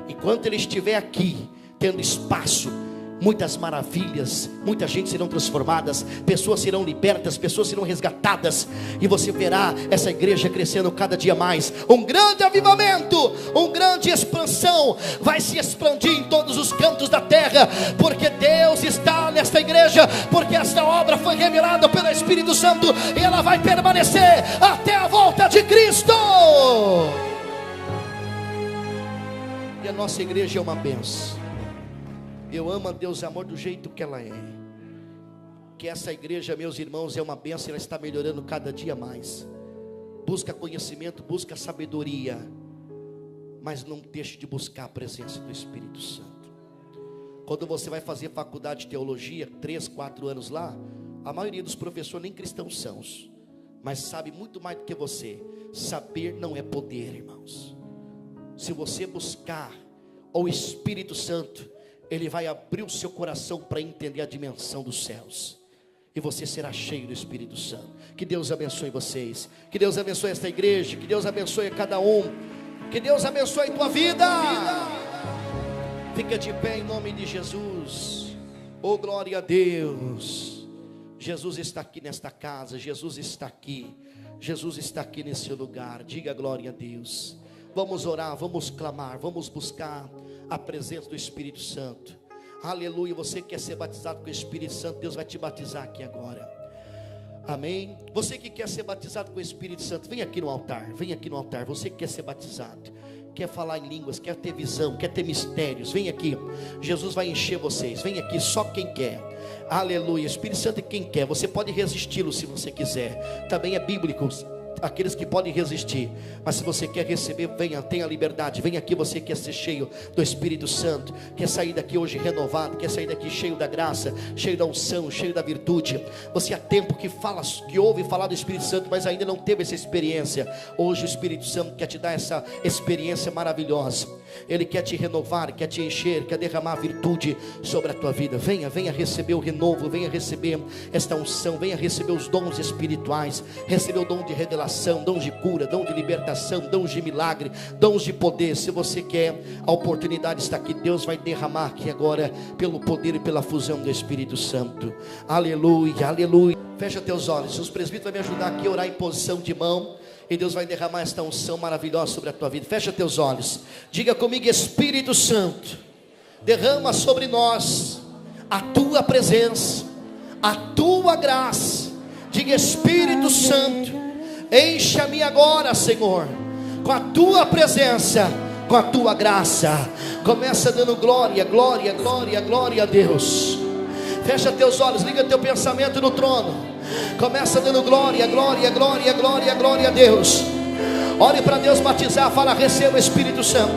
Enquanto ele estiver aqui, tendo espaço, muitas maravilhas, muita gente serão transformadas, pessoas serão libertas, pessoas serão resgatadas, e você verá essa igreja crescendo cada dia mais. Um grande avivamento, uma grande expansão vai se expandir em todos os cantos da terra, porque Deus está nesta igreja, porque esta obra foi revelada pelo Espírito Santo, e ela vai permanecer até a volta de Cristo. E a nossa igreja é uma bênção. Eu amo a Deus, amor, do jeito que ela é. Que essa igreja, meus irmãos, é uma bênção. Ela está melhorando cada dia mais. Busca conhecimento, busca sabedoria, mas não deixe de buscar a presença do Espírito Santo. Quando você vai fazer faculdade de teologia, 3, 4 anos lá, a maioria dos professores nem cristãos são, mas sabe muito mais do que você. Saber não é poder, irmãos. Se você buscar o Espírito Santo, Ele vai abrir o seu coração para entender a dimensão dos céus, e você será cheio do Espírito Santo. Que Deus abençoe vocês, que Deus abençoe esta igreja, que Deus abençoe cada um, que Deus abençoe a tua vida. Fica de pé em nome de Jesus. Oh, glória a Deus. Jesus está aqui nesta casa, Jesus está aqui, Jesus está aqui nesse lugar. Diga glória a Deus. Vamos orar, vamos clamar, vamos buscar a presença do Espírito Santo. Aleluia. Você que quer ser batizado com o Espírito Santo, Deus vai te batizar aqui agora. Amém. Você que quer ser batizado com o Espírito Santo, vem aqui no altar, vem aqui no altar. Você que quer ser batizado, quer falar em línguas, quer ter visão, quer ter mistérios, vem aqui. Jesus vai encher vocês, vem aqui, só quem quer. Aleluia. Espírito Santo é quem quer. Você pode resisti-lo se você quiser, também é bíblico aqueles que podem resistir, mas se você quer receber, venha, tenha liberdade, venha aqui. Você quer ser cheio do Espírito Santo, quer sair daqui hoje renovado, quer sair daqui cheio da graça, cheio da unção, cheio da virtude. Você há tempo que ouve falar do Espírito Santo, mas ainda não teve essa experiência. Hoje o Espírito Santo quer te dar essa experiência maravilhosa. Ele quer te renovar, quer te encher, quer derramar virtude sobre a tua vida. Venha, venha receber o renovo, venha receber esta unção, venha receber os dons espirituais, receber o dom de revelação, dons de cura, dom de libertação, dons de milagre, dons de poder. Se você quer, a oportunidade está aqui. Deus vai derramar aqui agora pelo poder e pela fusão do Espírito Santo. Aleluia, aleluia. Fecha teus olhos, os presbíteros vão me ajudar aqui a orar em posição de mão. E Deus vai derramar esta unção maravilhosa sobre a tua vida. Fecha teus olhos. Diga comigo: Espírito Santo, derrama sobre nós a tua presença, a tua graça. Diga: Espírito Santo, encha-me agora, Senhor, com a tua presença, com a tua graça. Começa dando glória, glória, glória, glória a Deus. Fecha teus olhos, liga teu pensamento no trono. Começa dando glória, glória, glória, glória, glória a Deus. Ore para Deus batizar. Fala: receba o Espírito Santo.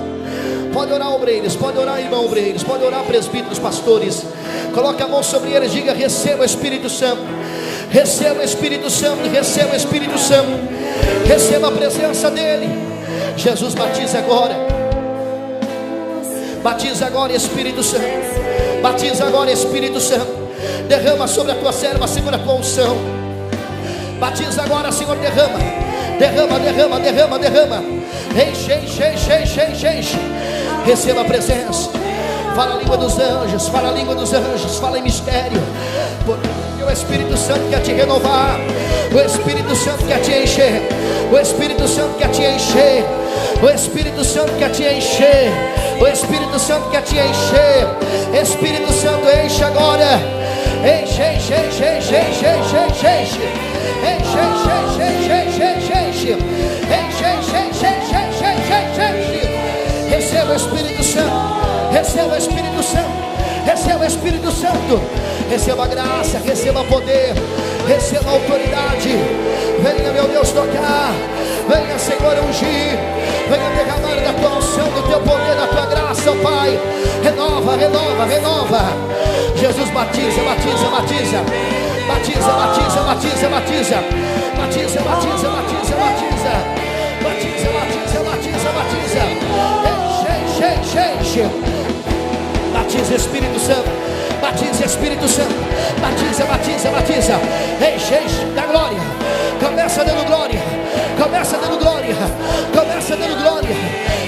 Pode orar, obreiros, pode orar, irmão obreiros, pode orar, presbíteros, pastores. Coloque a mão sobre eles, diga: receba o Espírito Santo. Receba o Espírito Santo, receba o Espírito Santo. Receba a presença dele. Jesus, batiza agora. Batiza agora, Espírito Santo. Batiza agora, Espírito Santo. Derrama sobre a tua serva, segura a tua unção. Batiza agora, Senhor, derrama. Derrama, derrama, derrama, derrama. Enche, enche, enche, enche, enche, enche. Receba a presença. Fala a língua dos anjos, fala a língua dos anjos, fala em mistério. Porque o Espírito Santo quer te renovar. O Espírito Santo quer te encher. O Espírito Santo quer te encher. O Espírito Santo quer te encher. O Espírito Santo quer te encher. Espírito Santo, enche agora. Enche, enche, enche, enche, enche, enche, enche. Enche, enche, enche, enche, enche, enche. Enche, enche, enche, enche, enche, enche, enche. Receba o Espírito Santo. Receba o Espírito Santo. Receba o Espírito Santo. Receba a graça, receba poder, receba a autoridade. Venha, meu Deus, tocar. Venha, Senhor, ungir. Venha derramar da tua unção, do teu poder, da tua graça, ó Pai. Renova, renova, renova. Jesus, batiza, batiza, batiza. Batiza, batiza, batiza, batiza. Batiza, batiza, batiza, batiza. Batiza, batiza, batiza, batiza. Enche, enche, enche. Batiza, Espírito Santo. Batiza, Espírito Santo. Batiza, batiza, batiza. Enche, enche da glória. Começa dando glória. Começa dando glória. Começa dando glória.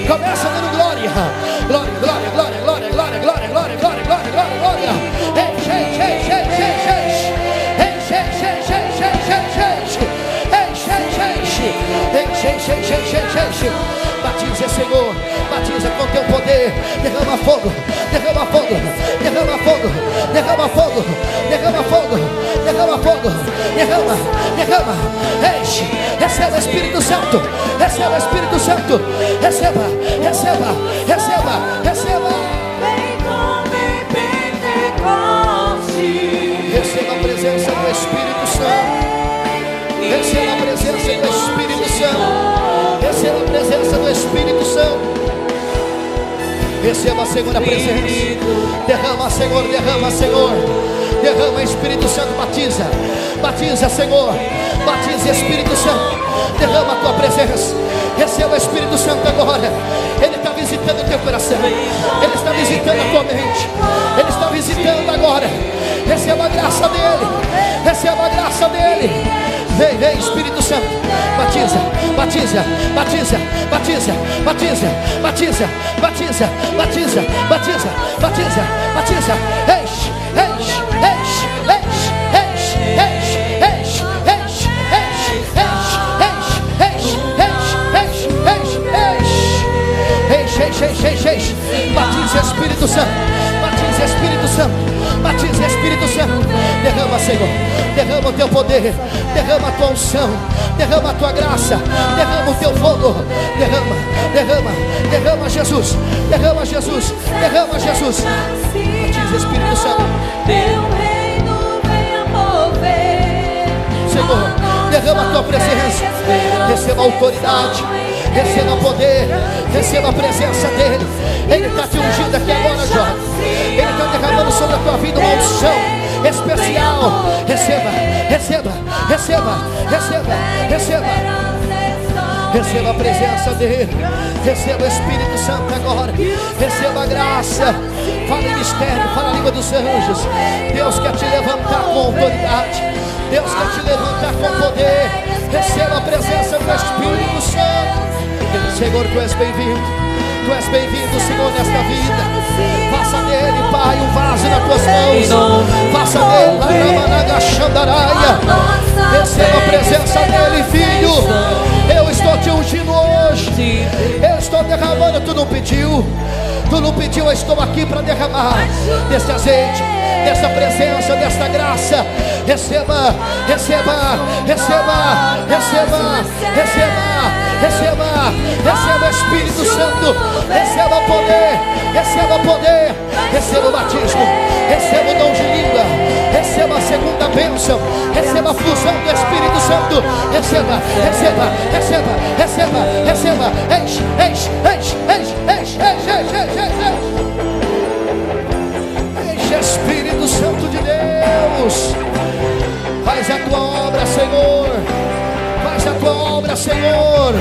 Começa dando glória. Glória, glória, glória, glória, glória, glória, glória, glória, glória, glória, glória. Enche, enche, enche, enche, enche. Enche, enche, enche, enche, enche, enche. Enche, enche, enche. Enche, enche, enche, enche, enche. Batiza, Senhor. Batiza com teu poder. Derrama fogo. Derrama fogo. Derrama fogo. Derrama fogo. Derrama fogo. Derrama fogo. Derrama. Derrama. Enche. Receba o Espírito Santo. Receba o Espírito Santo. Receba. Receba. Receba. Receba. Receba a presença do Espírito Santo. Receba a presença do Espírito Santo. Receba a presença do Espírito Santo. Receba, Senhor, a presença. Derrama, Senhor, derrama, Senhor. Derrama, Espírito Santo, batiza. Batiza, Senhor. Batiza, Espírito Santo. Derrama a tua presença. Receba o Espírito Santo agora. Ele está visitando o teu coração. Ele está visitando a tua mente. Ele está visitando agora. Receba a graça dele. Receba a graça dele. Vem, vem, Espírito Santo. Batiza, batiza, batiza, batiza, batiza, batiza, batiza, batiza, batiza, batiza, batiza. Enche, enche, enche, enche, enche, enche, enche, enche, enche, enche, enche, enche, enche, enche, enche, enche, enche, enche. Batiza, Espírito Santo. Batiza, Espírito Santo. Batiza, Espírito Santo. Derrama, Senhor. Derrama o teu poder. Derrama a tua unção. Derrama a tua graça. Derrama o teu fogo. Derrama, derrama, derrama, Jesus. Derrama, Jesus. Derrama, Jesus. Batiza, Espírito Santo. Teu reino venha mover. Senhor, derrama a tua presença. Receba a autoridade. Receba poder. Receba a presença dele. Ele está te ungindo aqui agora, jovem. Ele está derramando sobre a tua vida uma unção especial. Receba, receba, receba, receba, receba. Receba a presença dele. Receba o Espírito Santo agora. Receba a graça. Fala em mistério, fala a língua dos anjos. Deus quer te levantar com autoridade. Deus quer te levantar com poder. Receba a presença do Espírito Santo. Senhor, tu és bem-vindo. Tu és bem-vindo, Senhor, nesta vida. Faça dele, Pai, um vaso nas tuas mãos. Faça dele, Laramanaga Xandaraia. Receba a presença dele, filho. Eu estou te ungindo hoje. Eu estou derramando, tu não pediu. Tu não pediu, eu estou aqui para derramar desse azeite, dessa presença, desta graça. Receba, receba, receba, receba, receba, receba, receba o Espírito Santo, receba o poder, receba o poder, receba o batismo, receba o dom de língua, receba a segunda bênção, receba a fusão do Espírito Santo, receba, receba, receba, receba, receba, enche, enche, enche, enche, enche, enche, enche, enche, enche, Espírito Santo de Deus, faz a tua obra, Senhor, faz a tua obra, Senhor.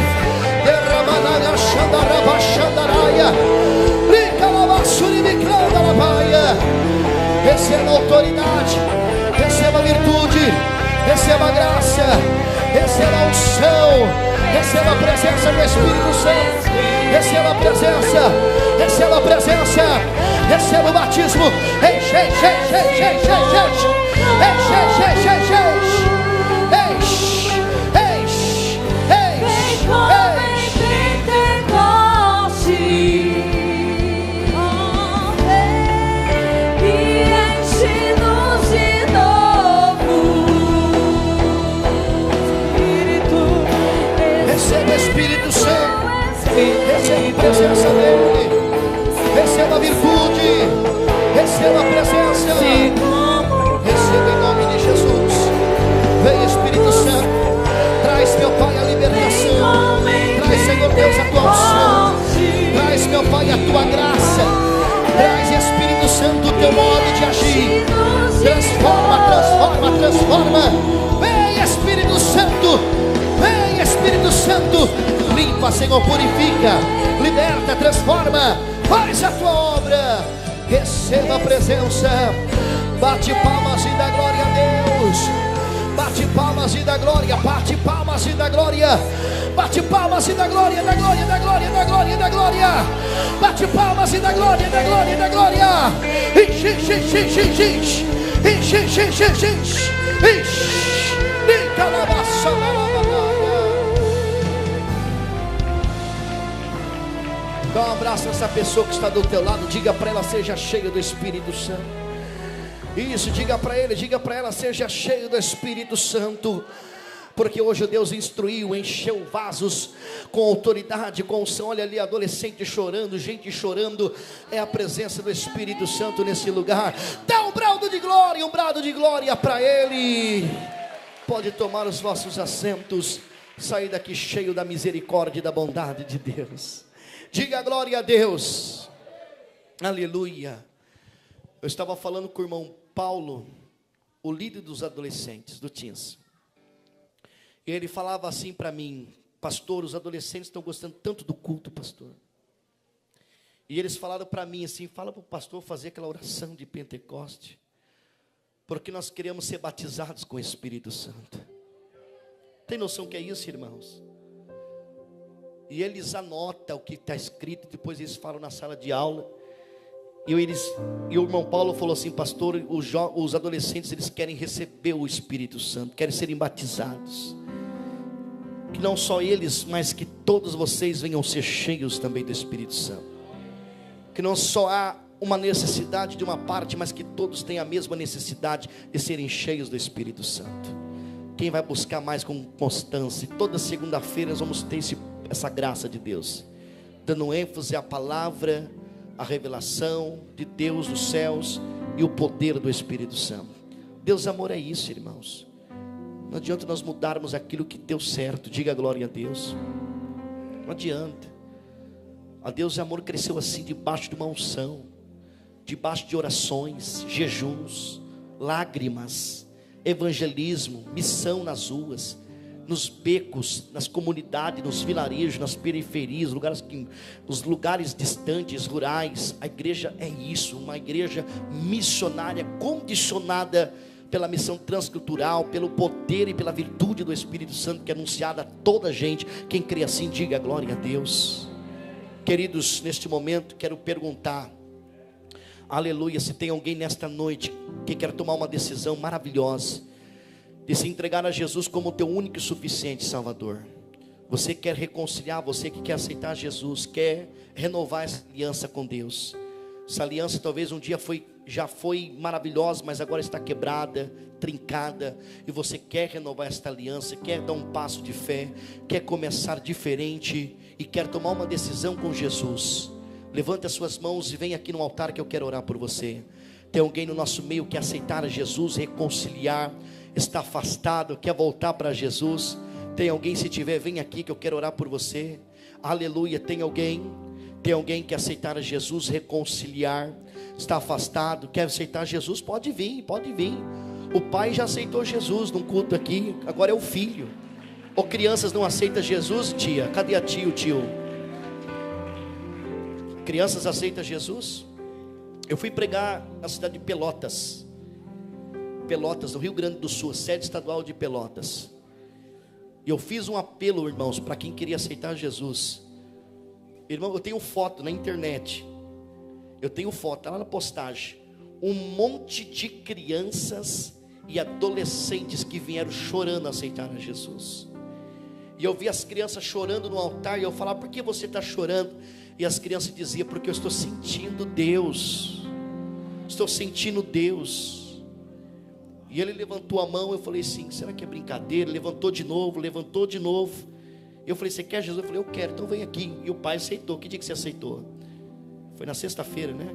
Derramanaga xandaraba xandaraia, ricalabassuribiclandarabaia. Receba a autoridade, receba a virtude, receba a graça, receba a unção, receba a presença do Espírito Santo, receba a presença, receba a presença, receba o batismo. Enche, enche, enche, enche, enche, enche, enche, enche, enche, receba a presença dele, receba a virtude, receba a presença, receba em nome de Jesus. Vem Espírito Santo, traz, meu Pai, a libertação, traz, Senhor Deus, a tua unção, traz, meu Pai, a tua graça, traz, Espírito Santo, o teu modo de agir, transforma, transforma, transforma. Vem Espírito Santo, vem Espírito Santo, limpa, Senhor, purifica, liberta, transforma, faz a tua obra, receba a presença, bate palmas e dá glória a Deus, bate palmas e dá glória, bate palmas e dá glória, bate palmas e dá glória, da glória, da glória, da glória, da glória, bate palmas e dá glória, da glória, da glória, enche, enche, enche, enche, enche, enche, enche, enche, enche, enche. Dá um abraço nessa pessoa que está do teu lado, diga para ela, seja cheia do Espírito Santo. Isso, diga para ele, diga para ela, seja cheio do Espírito Santo. Porque hoje Deus instruiu, encheu vasos com autoridade, com unção. Olha ali, adolescente chorando, gente chorando. É a presença do Espírito Santo nesse lugar. Dá um brado de glória para ele. Pode tomar os vossos assentos, sair daqui cheio da misericórdia e da bondade de Deus. Diga glória a Deus. Aleluia. Eu estava falando com o irmão Paulo, o líder dos adolescentes, do Teens. E ele falava assim para mim: pastor, os adolescentes estão gostando tanto do culto, pastor. E eles falaram para mim assim: fala para o pastor fazer aquela oração de Pentecoste, porque nós queremos ser batizados com o Espírito Santo. Tem noção que é isso, irmãos? E eles anotam o que está escrito, depois eles falam na sala de aula. E o irmão Paulo falou assim: pastor, os adolescentes, eles querem receber o Espírito Santo, querem serem batizados. Que não só eles, mas que todos vocês venham ser cheios também do Espírito Santo. Que não só há uma necessidade de uma parte, mas que todos tenham a mesma necessidade de serem cheios do Espírito Santo. Quem vai buscar mais com constância? Toda segunda-feira nós vamos ter essa graça de Deus, dando ênfase à palavra, à revelação de Deus dos céus e o poder do Espírito Santo. Deus amor é isso, irmãos. Não adianta nós mudarmos aquilo que deu certo. Diga glória a Deus. Não adianta. A Deus amor cresceu assim, debaixo de uma unção, debaixo de orações, jejuns, lágrimas, evangelismo, missão nas ruas, nos becos, nas comunidades, nos vilarejos, nas periferias, os lugares distantes, rurais. A igreja é isso, uma igreja missionária, condicionada pela missão transcultural, pelo poder e pela virtude do Espírito Santo, que é anunciada a toda a gente. Quem crê assim, diga glória a Deus. Queridos, neste momento quero perguntar, aleluia, se tem alguém nesta noite que quer tomar uma decisão maravilhosa de se entregar a Jesus como teu único e suficiente Salvador. Você quer reconciliar, você que quer aceitar Jesus, quer renovar essa aliança com Deus. Essa aliança talvez um dia já foi maravilhosa, mas agora está quebrada, trincada, e você quer renovar esta aliança, quer dar um passo de fé, quer começar diferente e quer tomar uma decisão com Jesus. Levante as suas mãos e vem aqui no altar que eu quero orar por você. Tem alguém no nosso meio que quer aceitar Jesus, reconciliar, está afastado, quer voltar para Jesus? Tem alguém? Se tiver, vem aqui que eu quero orar por você. Aleluia. Tem alguém que aceitar Jesus, reconciliar, está afastado, quer aceitar Jesus? Pode vir, pode vir. O pai já aceitou Jesus num culto aqui, agora é o filho. Ou crianças não aceitam Jesus, tia? Cadê a tia, o tio? Crianças aceitam Jesus? Eu fui pregar na cidade de Pelotas, no Rio Grande do Sul, sede estadual de Pelotas. E eu fiz um apelo, irmãos, para quem queria aceitar Jesus. Irmão, eu tenho foto na internet. Está lá na postagem. Um monte de crianças e adolescentes que vieram chorando aceitar a Jesus. E eu vi as crianças chorando no altar. E eu falava, por que você está chorando? E as crianças diziam, porque eu estou sentindo Deus. Estou sentindo Deus. E ele levantou a mão, eu falei assim, será que é brincadeira? Levantou de novo. Eu falei, você quer Jesus? Eu falei, eu quero, então vem aqui. E o pai aceitou. Que dia que você aceitou? Foi na sexta-feira, né?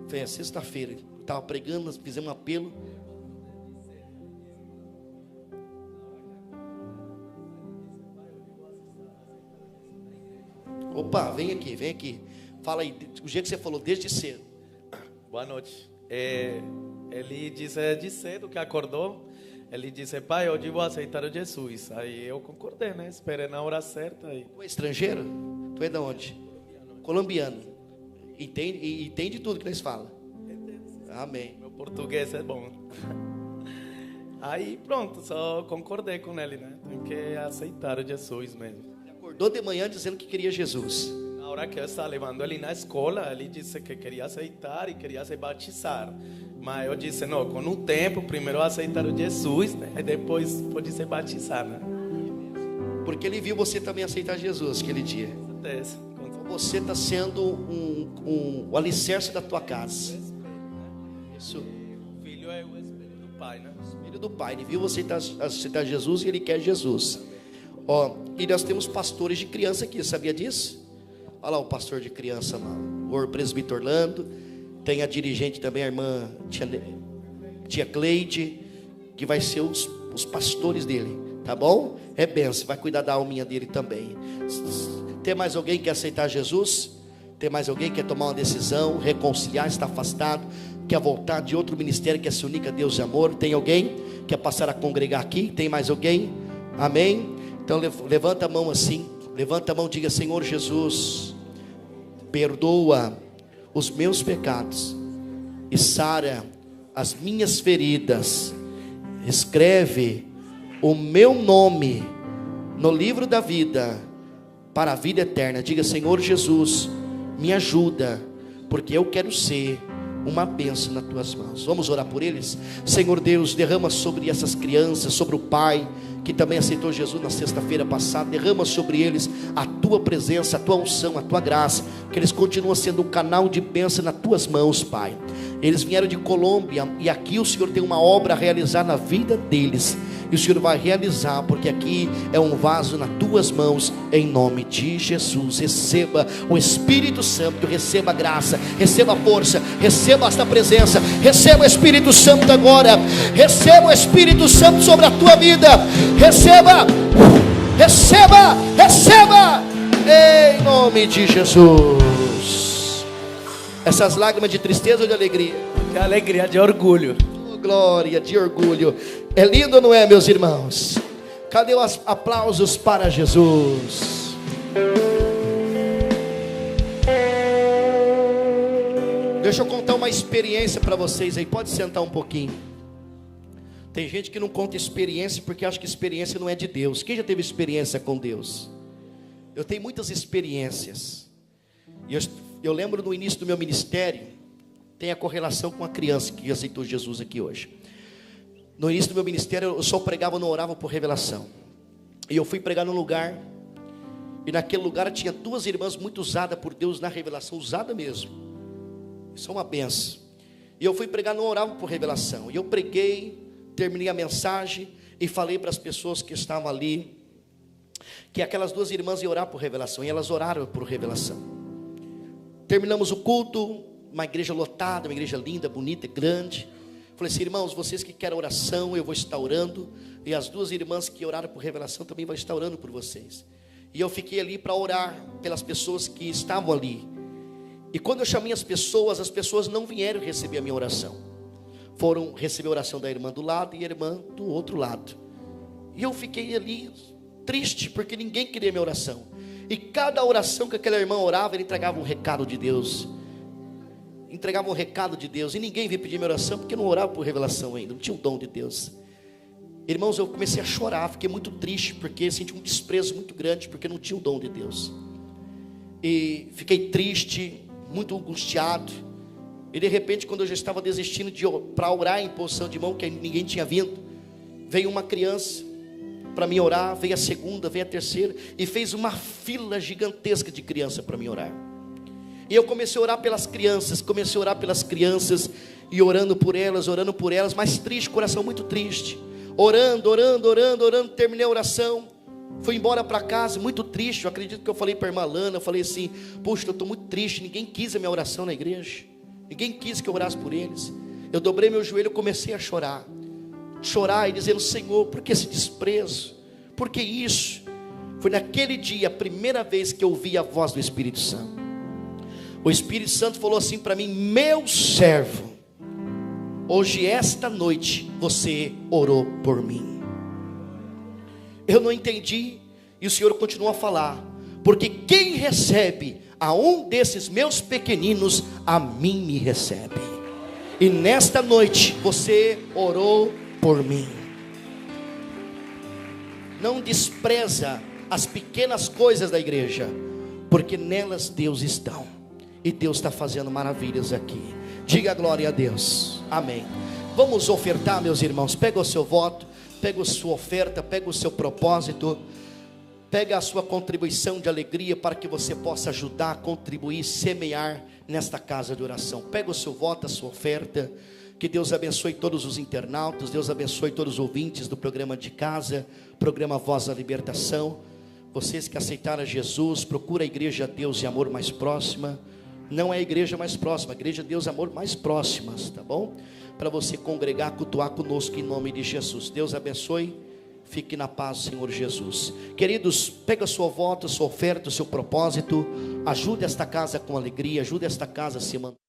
Foi na sexta-feira. Estava pregando, nós fizemos um apelo. Opa, vem aqui. Fala aí, o jeito que você falou, desde cedo. Boa noite. Ele disse de cedo que acordou. Ele disse, pai, hoje vou aceitar o Jesus. Aí eu concordei, né? Esperei na hora certa. Tu é estrangeiro? Tu é de onde? Colombiano. Entende tudo que eles falam? Amém. Meu português é bom. Aí pronto, só concordei com ele, né? Tem que aceitar o Jesus mesmo. Ele acordou de manhã dizendo que queria Jesus. Na hora que eu estava levando ele na escola, ele disse que queria aceitar e queria se batizar. Mas eu disse, não, com o tempo, primeiro aceitar o Jesus, né? E depois pode se batizar, né? Porque ele viu você também aceitar Jesus aquele dia. Certeza. Você está sendo o alicerce da tua casa. Isso. O filho é o espelho do pai, né? O filho do pai. Ele viu você aceitar Jesus e ele quer Jesus. Ó, e nós temos pastores de criança aqui, sabia disso? Olha lá o pastor de criança lá, o presbítero Orlando. Tem a dirigente também, a irmã tia Cleide, que vai ser os pastores dele, tá bom? É benção, vai cuidar da alminha dele também. Tem mais alguém que quer aceitar Jesus? Tem mais alguém que quer tomar uma decisão, reconciliar, está afastado, quer voltar de outro ministério, quer se unir a Deus de amor? Tem alguém que quer passar a congregar aqui? Tem mais alguém? Amém? Então levanta a mão assim, levanta a mão e diga, Senhor Jesus, perdoa os meus pecados e sara as minhas feridas. Escreve o meu nome no livro da vida para a vida eterna. Diga, Senhor Jesus, me ajuda, porque eu quero ser uma bênção nas tuas mãos. Vamos orar por eles? Senhor Deus, derrama sobre essas crianças, sobre o pai que também aceitou Jesus na sexta-feira passada. Derrama sobre eles a tua presença, a tua unção, a tua graça, que eles continuam sendo um canal de bênção nas tuas mãos, Pai. Eles vieram de Colômbia e aqui o Senhor tem uma obra a realizar na vida deles, e o Senhor vai realizar, porque aqui é um vaso nas tuas mãos, em nome de Jesus. Receba o Espírito Santo, receba a graça, receba a força, receba esta presença, receba o Espírito Santo agora, receba o Espírito Santo sobre a tua vida, receba, em nome de Jesus. Essas lágrimas de tristeza ou de alegria? De alegria, de orgulho. Glória, de orgulho. É lindo ou não é, meus irmãos? Cadê os aplausos para Jesus? Deixa eu contar uma experiência para vocês aí. Pode sentar um pouquinho. Tem gente que não conta experiência porque acha que experiência não é de Deus. Quem já teve experiência com Deus? Eu tenho muitas experiências. E eu lembro no início do meu ministério, tem a correlação com a criança que aceitou Jesus aqui hoje. No início do meu ministério, eu só pregava, não orava por revelação. E eu fui pregar num lugar, E naquele lugar tinha 2 irmãs muito usadas por Deus na revelação, usada mesmo. Isso é uma benção. E eu fui pregar, não orava por revelação. E eu preguei, terminei a mensagem e falei para as pessoas que estavam ali que aquelas 2 irmãs iam orar por revelação. E elas oraram por revelação. Terminamos o culto, uma igreja lotada, uma igreja linda, bonita, grande. Falei assim: irmãos, vocês que querem oração, eu vou estar orando. E as 2 irmãs que oraram por revelação também vão estar orando por vocês. E eu fiquei ali para orar pelas pessoas que estavam ali. E quando eu chamei as pessoas não vieram receber a minha oração. Foram receber a oração da irmã do lado e a irmã do outro lado. E eu fiquei ali triste, porque ninguém queria minha oração. E cada oração que aquela irmã orava, ele entregava um recado de Deus. Entregava um recado de Deus. E ninguém veio pedir minha oração, porque não orava por revelação ainda, não tinha o dom de Deus. Irmãos, eu comecei a chorar, fiquei muito triste, porque senti um desprezo muito grande, porque não tinha o dom de Deus. E fiquei triste, muito angustiado. E de repente, quando eu já estava desistindo para orar em posição de mão, que ninguém tinha vindo, veio uma criança para me orar, veio a segunda, veio a terceira, e fez uma fila gigantesca de criança para me orar. E eu comecei a orar pelas crianças, e orando por elas, mas triste, coração muito triste. Orando, terminei a oração, fui embora para casa, muito triste. Eu acredito que eu falei para a irmã Lana, eu falei assim: puxa, eu estou muito triste, ninguém quis a minha oração na igreja, ninguém quis que eu orasse por eles. Eu dobrei meu joelho, comecei a chorar e dizendo: Senhor, por que esse desprezo? Por que isso? Foi naquele dia, a primeira vez que eu ouvi a voz do Espírito Santo. O Espírito Santo falou assim para mim: meu servo, hoje, esta noite, você orou por mim. Eu não entendi, e o Senhor continuou a falar: porque quem recebe a um desses meus pequeninos, a mim me recebe. E nesta noite, você orou por mim. Não despreza as pequenas coisas da igreja, porque nelas Deus está. E Deus está fazendo maravilhas aqui. Diga glória a Deus. Amém. Vamos ofertar, meus irmãos. Pega o seu voto, pega a sua oferta, pega o seu propósito, pega a sua contribuição de alegria, para que você possa ajudar, contribuir, semear nesta casa de oração. Pega o seu voto, a sua oferta. Que Deus abençoe todos os internautas, Deus abençoe todos os ouvintes do programa de casa, programa Voz da Libertação. Vocês que aceitaram Jesus, procura a igreja Deus e Amor mais próxima. Não é a igreja mais próxima, a igreja Deus e Amor mais próximas, tá bom? Para você congregar, cultuar conosco em nome de Jesus. Deus abençoe, fique na paz, Senhor Jesus. Queridos, pega a sua volta, a sua oferta, o seu propósito. Ajude esta casa com alegria, ajude esta casa a se manter.